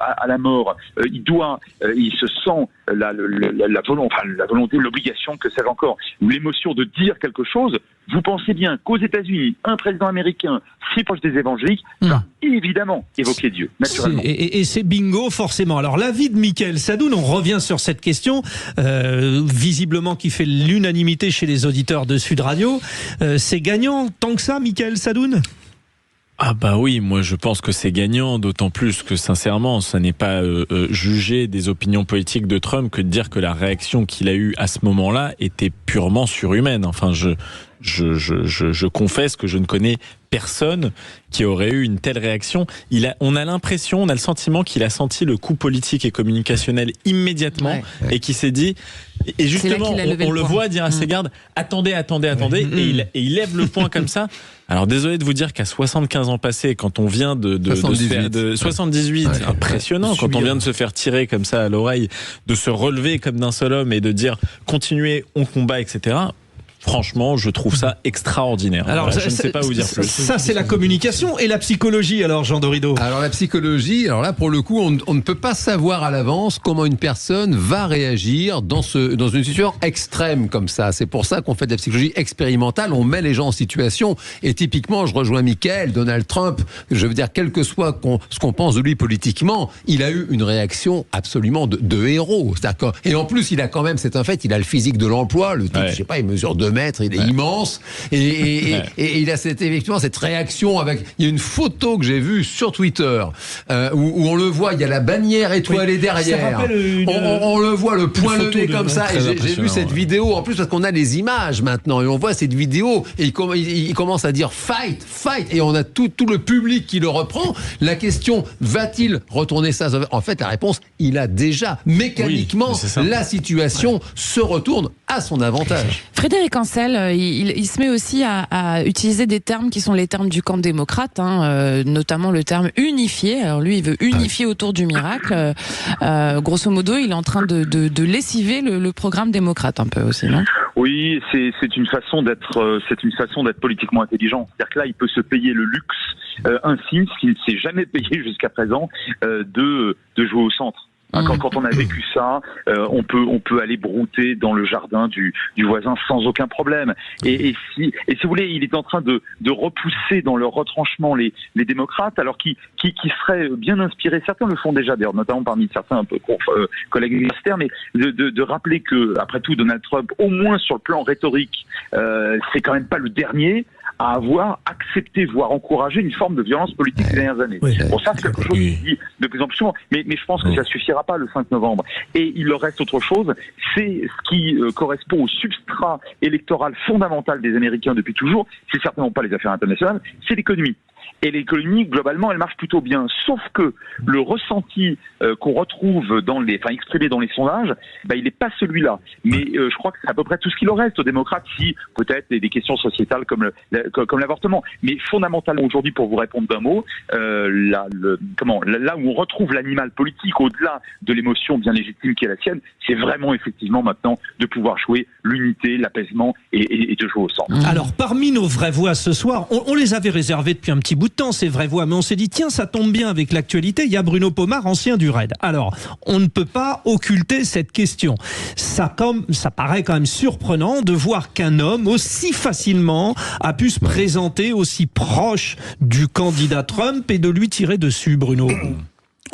à la mort, il se sent la volonté, l'obligation, que sais-je encore, ou l'émotion de dire quelque chose. Vous pensez bien qu'aux États-Unis, un président américain si proche des évangéliques va évidemment évoquer Dieu, naturellement. Et c'est bingo, forcément. Alors, l'avis de Mickaël Sadoun, on revient sur cette question, visiblement qui fait l'unanimité chez les auditeurs de Sud Radio. C'est gagnant tant que ça, Mickaël Sadoun ? Ah bah oui, moi je pense que c'est gagnant, d'autant plus que sincèrement, ça n'est pas juger des opinions politiques de Trump que de dire que la réaction qu'il a eue à ce moment-là était purement surhumaine. Enfin, je confesse que je ne connais personne qui aurait eu une telle réaction. On a l'impression, on a le sentiment qu'il a senti le coup politique et communicationnel immédiatement et qu'il s'est dit, et justement on le voit dire à ses gardes, attendez, et il lève le poing comme ça. Alors désolé de vous dire qu'à 75 ans passés, quand on vient de 78, impressionnant, quand on vient de se faire tirer comme ça à l'oreille, de se relever comme d'un seul homme et de dire continuez, on combat, etc. Franchement, je trouve ça extraordinaire. Alors, voilà, je ne sais pas vous dire plus. Ça, c'est la communication et la psychologie, alors, Jean Dorido. Alors, la psychologie, alors là, pour le coup, on ne peut pas savoir à l'avance comment une personne va réagir dans une situation extrême comme ça. C'est pour ça qu'on fait de la psychologie expérimentale. On met les gens en situation. Et typiquement, je rejoins Mickaël, Donald Trump, je veux dire, quel que soit ce qu'on pense de lui politiquement, il a eu une réaction absolument de héros. Et en plus, il a quand même, c'est un fait, il a le physique de l'emploi. Le type, je sais pas, il mesure 2 mètres, il est immense, et il a effectivement cette réaction avec. Il y a une photo que j'ai vue sur Twitter où on le voit, il y a la bannière étoilée derrière. On le voit le poing levé comme ça. Et j'ai vu cette vidéo en plus parce qu'on a les images maintenant et on voit cette vidéo et il commence à dire fight, et on a tout le public qui le reprend. La question, va-t-il retourner ça? En fait, la réponse, il a déjà mécaniquement la situation se retourne à son avantage. Frédéric Ancel, il se met aussi à utiliser des termes qui sont les termes du camp démocrate, notamment le terme unifié. Alors lui, il veut unifier autour du miracle. Grosso modo, il est en train de lessiver le programme démocrate un peu aussi, non? Oui, c'est une façon d'être politiquement intelligent. C'est-à-dire que là, il peut se payer le luxe ainsi, ce qu'il ne s'est jamais payé jusqu'à présent, de jouer au centre. Quand on a vécu ça, on peut aller brouter dans le jardin du voisin sans aucun problème. Et si vous voulez, il est en train de repousser dans leur retranchement les démocrates, alors qui seraient bien inspirés. Certains le font déjà d'ailleurs, notamment parmi certains un peu collègues universitaires, mais de rappeler que après tout, Donald Trump, au moins sur le plan rhétorique, c'est quand même pas le dernier à avoir accepté, voire encouragé une forme de violence politique ces dernières années. Bon, ça, c'est quelque chose qui se dit de plus en plus souvent. Mais je pense que ça suffira pas le 5 novembre. Et il leur reste autre chose, c'est ce qui correspond au substrat électoral fondamental des Américains depuis toujours. C'est certainement pas les affaires internationales, c'est l'économie. Et l'économie, globalement, elle marche plutôt bien. Sauf que le ressenti qu'on retrouve exprimé dans les sondages, il n'est pas celui-là. Mais je crois que c'est à peu près tout ce qu'il leur reste aux démocrates, si peut-être des questions sociétales comme l'avortement. Mais fondamentalement, aujourd'hui, pour vous répondre d'un mot, là où on retrouve l'animal politique, au-delà de l'émotion bien légitime qui est la sienne, c'est vraiment effectivement maintenant de pouvoir jouer l'unité, l'apaisement et de jouer au centre. Alors, parmi nos vraies voix ce soir, on les avait réservées depuis un petit bout de temps, ces vraies voix, mais on s'est dit, tiens, ça tombe bien avec l'actualité, il y a Bruno Pomar, ancien du RAID. Alors, on ne peut pas occulter cette question. Ça paraît quand même surprenant de voir qu'un homme aussi facilement a pu se présenter aussi proche du candidat Trump et de lui tirer dessus, Bruno.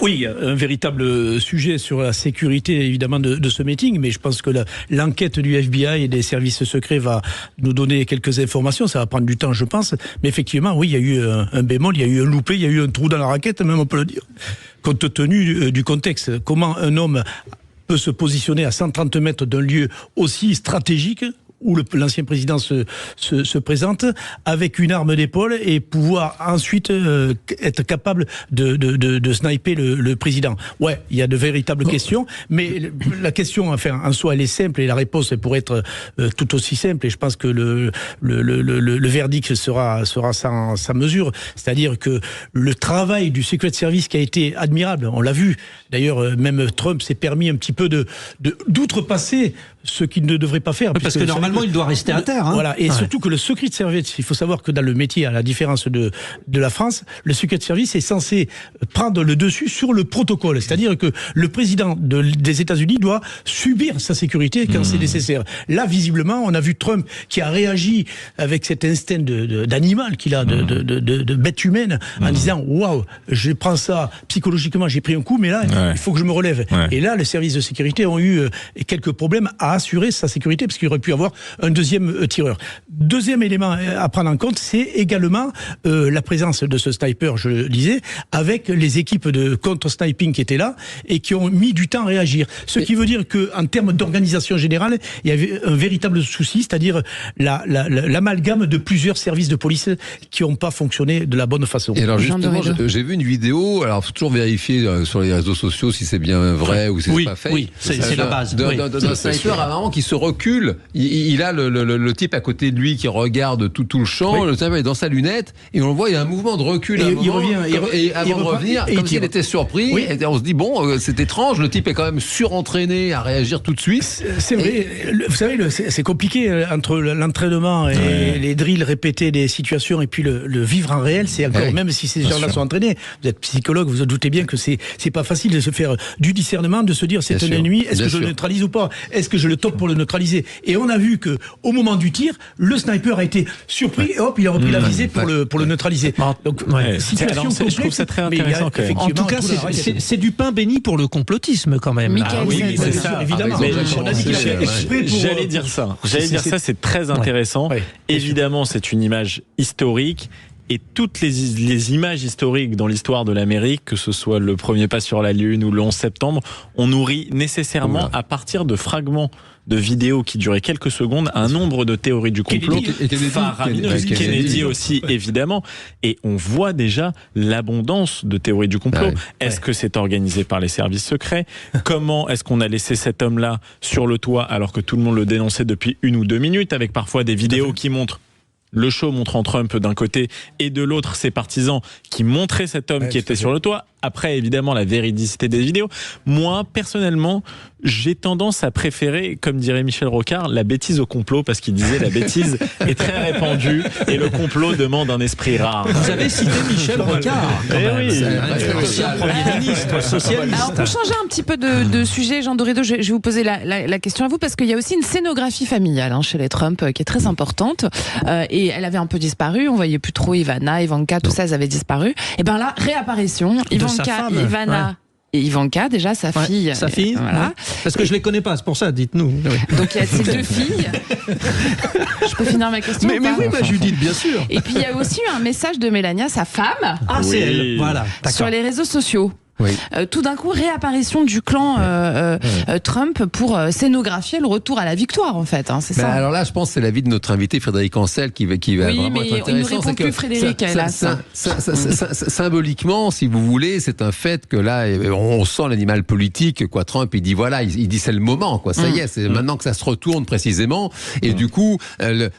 Oui, un véritable sujet sur la sécurité évidemment de ce meeting, mais je pense que l'enquête du FBI et des services secrets va nous donner quelques informations, ça va prendre du temps je pense, mais effectivement oui, il y a eu un bémol, il y a eu un loupé, il y a eu un trou dans la raquette, même on peut le dire, compte tenu du contexte. Comment un homme peut se positionner à 130 mètres d'un lieu aussi stratégique où l'ancien président se présente avec une arme d'épaule et pouvoir ensuite être capable de sniper le président. Ouais, il y a de véritables questions, mais la question, en soi, elle est simple et la réponse elle pourrait être tout aussi simple. Et je pense que le verdict sera sans mesure. C'est-à-dire que le travail du Secret Service qui a été admirable, on l'a vu. D'ailleurs, même Trump s'est permis un petit peu d'outrepasser ce qu'il ne devrait pas faire. Parce que normalement, il doit rester à terre. Voilà, et surtout que le Secret Service, il faut savoir que dans le métier, à la différence de la France, le Secret Service est censé prendre le dessus sur le protocole. C'est-à-dire que le président des États-Unis doit subir sa sécurité quand c'est nécessaire. Là, visiblement, on a vu Trump qui a réagi avec cet instinct d'animal qu'il a, de bête humaine, en disant « Waouh, je prends ça psychologiquement, j'ai pris un coup, mais là, il faut que je me relève. » Et là, les services de sécurité ont eu quelques problèmes à assurer sa sécurité, parce qu'il aurait pu avoir un deuxième tireur. Deuxième élément à prendre en compte, c'est également la présence de ce sniper, je le disais, avec les équipes de contre-sniping qui étaient là et qui ont mis du temps à réagir. Ce qui veut dire qu'en termes d'organisation générale, il y avait un véritable souci, c'est-à-dire l'amalgame de plusieurs services de police qui n'ont pas fonctionné de la bonne façon. Et alors justement, j'ai vu une vidéo, alors il faut toujours vérifier sur les réseaux sociaux si c'est bien vrai ou si c'est pas fake. Oui, c'est la base. D'un sniper à un moment qui se recule, il a le type à côté de lui qui regarde tout le champ, le sniper est dans sa lunette, et on le voit, il y a un mouvement de recul à un moment, il revient, et avant de revenir, comme s'il était surpris, et on se dit, bon, c'est étrange, le type est quand même surentraîné à réagir tout de suite. C'est vrai, vous savez, c'est compliqué entre l'entraînement et les drills répétés des situations et puis le vivre en réel, c'est encore, même si ces gens-là sont entraînés, vous êtes psychologue, vous vous doutez bien que c'est pas facile de se faire du discernement, de se dire c'est un ennemi, est-ce que je le neutralise ou pas, est-ce que je le tope pour le neutraliser. Et on a vu que au moment du tir, le sniper a été surpris et hop, il a repris la visée pour le neutraliser. Donc situation complexe, je trouve ça très intéressant. En tout cas, c'est du pain béni pour le complotisme quand même. Oui, c'est ça, évidemment. On a dit qu'il a exprès pour. J'allais dire ça. C'est très intéressant. Évidemment, c'est une image historique. Et toutes les images historiques dans l'histoire de l'Amérique, que ce soit le premier pas sur la Lune ou le 11 septembre, on nourrit nécessairement à partir de fragments de vidéos qui duraient quelques secondes un nombre de théories du complot faramineuses. Kennedy aussi, évidemment. Et on voit déjà l'abondance de théories du complot. Est-ce que c'est organisé par les services secrets? Comment est-ce qu'on a laissé cet homme-là sur le toit alors que tout le monde le dénonçait depuis 1 ou 2 minutes, avec parfois des vidéos qui montrent le show montrant Trump d'un côté et de l'autre ses partisans qui montraient cet homme qui était sur le toit. Après, évidemment, la véridicité des vidéos. Moi, personnellement, j'ai tendance à préférer, comme dirait Michel Rocard, la bêtise au complot, parce qu'il disait la bêtise est très répandue et le complot demande un esprit rare. Vous avez cité Michel Rocard. Ancien Premier ministre socialiste. Alors, pour changer un petit peu de sujet, Jean Dorido, je vais vous poser la question à vous, parce qu'il y a aussi une scénographie familiale chez les Trump qui est très importante. Et elle avait un peu disparu. On voyait plus trop Ivana, Ivanka, tout ça, elles avaient disparu. Et bien là, réapparition. Ivana, Ivanka, déjà, sa fille. Sa fille, voilà. Parce que je les connais pas, c'est pour ça, dites-nous. Donc il y a ces 2 filles. Je peux finir ma question? Mais oui, Judith, bien sûr. Et puis il y a aussi eu un message de Mélania, sa femme. Ah, c'est elle, voilà. Sur les réseaux sociaux. Oui. Tout d'un coup, réapparition du clan Trump pour scénographier le retour à la victoire, en fait. Hein, c'est ça. Alors là, je pense que c'est l'avis de notre invité Frédéric Ancel qui va vraiment être intéressant. Il nous répond plus, Frédéric, hélas. Symboliquement, si vous voulez, c'est un fait que là, on sent l'animal politique. Quoi. Trump, il dit voilà, il dit c'est le moment. Quoi. Ça y est, c'est maintenant que ça se retourne précisément. Et du coup,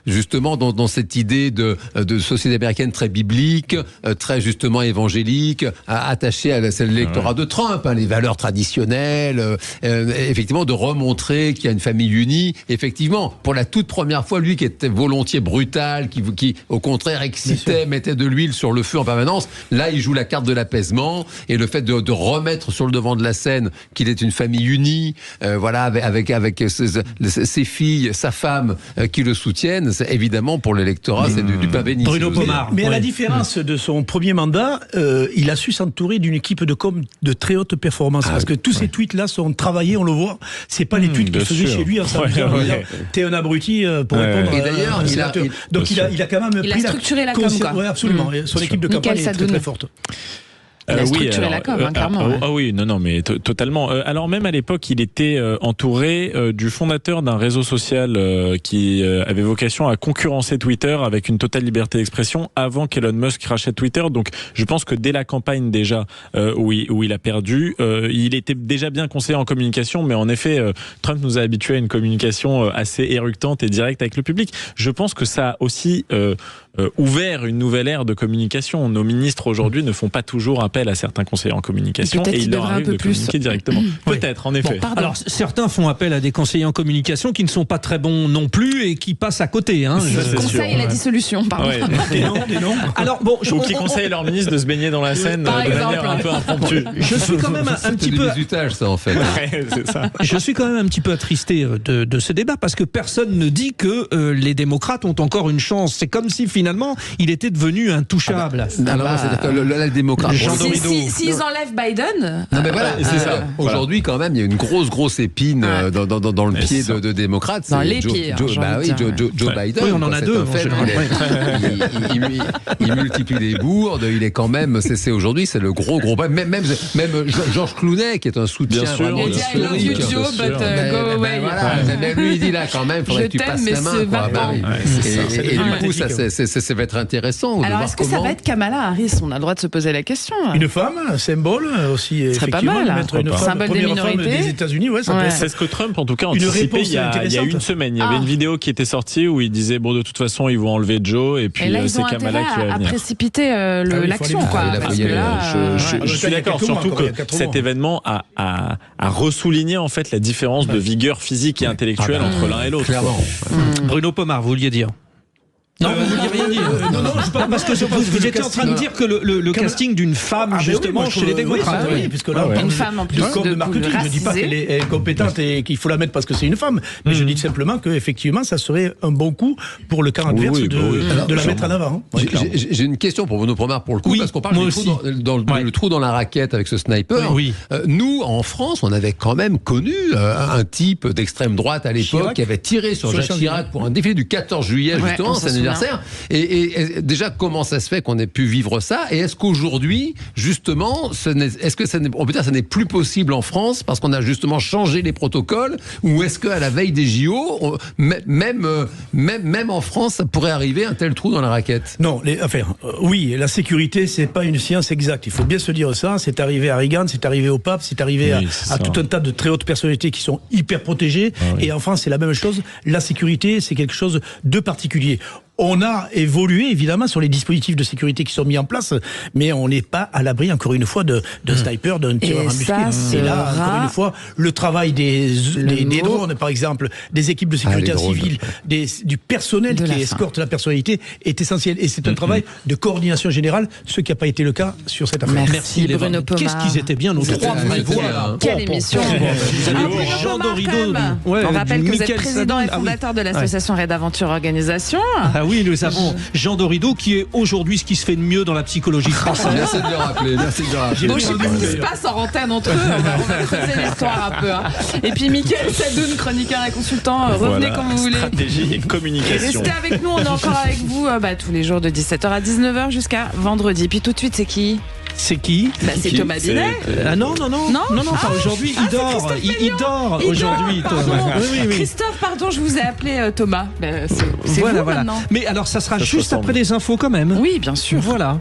justement, dans cette idée de société américaine très biblique, très justement évangélique, attachée à l'électorat de Trump, hein, les valeurs traditionnelles, effectivement, de remontrer qu'il y a une famille unie. Effectivement, pour la toute première fois, lui qui était volontiers brutal, qui au contraire excitait, mettait de l'huile sur le feu en permanence, là, il joue la carte de l'apaisement et le fait de remettre sur le devant de la scène qu'il est une famille unie, voilà, avec ses filles, sa femme qui le soutiennent, c'est évidemment pour l'électorat, c'est du pain béni. Bruno Pomar. Mais à la différence de son premier mandat, il a su s'entourer d'une équipe de com de très haute performance, parce que tous ces tweets-là sont travaillés, on le voit. C'est pas les tweets qu'il faisait chez lui en s'amusant. T'es un abruti pour répondre. Et d'ailleurs, donc il a quand même pris structuré la com. Oui, absolument. Son équipe de campagne est très, très forte. Il a structuré la com, clairement. Ah oui, non, mais totalement. Alors même à l'époque, il était entouré du fondateur d'un réseau social qui avait vocation à concurrencer Twitter avec une totale liberté d'expression avant qu'Elon Musk rachète Twitter. Donc je pense que dès la campagne déjà où il a perdu, il était déjà bien conseillé en communication, mais en effet, Trump nous a habitués à une communication assez éructante et directe avec le public. Je pense que ça a aussi ouvert une nouvelle ère de communication. Nos ministres aujourd'hui ne font pas toujours appel à certains conseillers en communication et il leur arrive de communiquer directement. Peut-être, en effet. Bon, alors certains font appel à des conseillers en communication qui ne sont pas très bons non plus et qui passent à côté. Hein. Conseil et la dissolution, pardon. Des noms. Alors bon, ou qui conseillent leur ministre de se baigner dans la Seine de manière un peu impromptue. Je suis quand même un petit peu ça en fait. Ouais, c'est ça. Je suis quand même un petit peu attristé de ce débat parce que personne ne dit que les démocrates ont encore une chance. C'est comme si finalement il était devenu intouchable. C'est-à-dire que le démocrate. S'ils enlèvent Biden. Non mais voilà, c'est ça. Aujourd'hui quand même, il y a une grosse épine dans le pied de démocrate. Dans les pieds. Joe Biden. Oui, on en a deux. Il multiplie les bourdes. Il est quand même. C'est aujourd'hui, c'est le gros. Même Georges Clooney qui est un soutien vraiment historique. Même lui il dit là quand même, faudrait que tu passes la main. Et du coup, ça va être intéressant. Alors est-ce que ça va être Kamala Harris? On a le droit de se poser la question. Une femme, symbole aussi. Ce serait pas mal. Une femme, symbole des minorités des États-Unis, c'est ce que Trump en tout cas anticipait il y a une semaine. Il y avait une vidéo qui était sortie où il disait bon de toute façon ils vont enlever Joe et puis c'est Kamala qui va venir. À précipiter l'action quoi. Je suis d'accord, surtout que cet événement a ressouligné en fait la différence de vigueur physique et intellectuelle entre l'un et l'autre. Bruno Pomar, vous vouliez dire? Non, vous ne vouliez rien dire. Non, parce que vous étiez en train de dire que le casting d'une femme, justement, chez les démocrates. Oui, puisque là, une femme en plus de marketing. Je ne dis pas qu'elle est compétente et qu'il faut la mettre parce que c'est une femme, mais je dis simplement qu'effectivement, ça serait un bon coup pour le camp adverse de la mettre en avant. J'ai une question pour Bruno Pomar pour le coup, parce qu'on parle du trou dans la raquette avec ce sniper. Nous, en France, on avait quand même connu un type d'extrême droite à l'époque qui avait tiré sur Jacques Chirac pour un défilé du 14 juillet, justement, c'est anniversaire. Et déjà, comment ça se fait qu'on ait pu vivre ça? Et est-ce qu'aujourd'hui, justement, on peut dire que ça n'est plus possible en France parce qu'on a justement changé les protocoles? Ou est-ce qu'à la veille des JO, même en France, ça pourrait arriver un tel trou dans la raquette? Non, oui, la sécurité, c'est pas une science exacte. Il faut bien se dire ça. C'est arrivé à Reagan, c'est arrivé au pape, c'est arrivé à tout un tas de très hautes personnalités qui sont hyper protégées. Et en France, c'est la même chose. La sécurité, c'est quelque chose de particulier. On a évolué évidemment sur les dispositifs de sécurité qui sont mis en place, mais on n'est pas à l'abri encore une fois d'un sniper, d'un tireur embusqué. Et là, encore une fois, le travail des drones, par exemple, des équipes de sécurité civile, du personnel qui escorte la personnalité est essentiel. Et c'est un travail de coordination générale, ce qui n'a pas été le cas sur cette affaire. Merci Bruno Pomar. Qu'est-ce qu'ils étaient bien nos trois vraies voix. Quelle émission. On rappelle que vous êtes président et fondateur de l'association Red Aventure Organisation. oui, nous avons Jean Dorido qui est aujourd'hui ce qui se fait de mieux dans la psychologie française. Merci de le rappeler. Bon, je sais pas ce qui se passe en antenne entre eux. On va creuser l'histoire un peu. Hein. Et puis Mickaël Sadoun, chroniqueur et consultant, revenez quand vous voulez. Stratégie et communication. Restez avec nous, on est encore avec vous tous les jours de 17h à 19h jusqu'à vendredi. Puis tout de suite, c'est qui ? C'est qui ? C'est Thomas Binet. Non, pas aujourd'hui. Il dort aujourd'hui, Thomas. Oui. Christophe, pardon, je vous ai appelé Thomas. C'est voilà. vous maintenant. Mais alors, ça sera juste après les infos quand même. Oui, bien sûr. Voilà.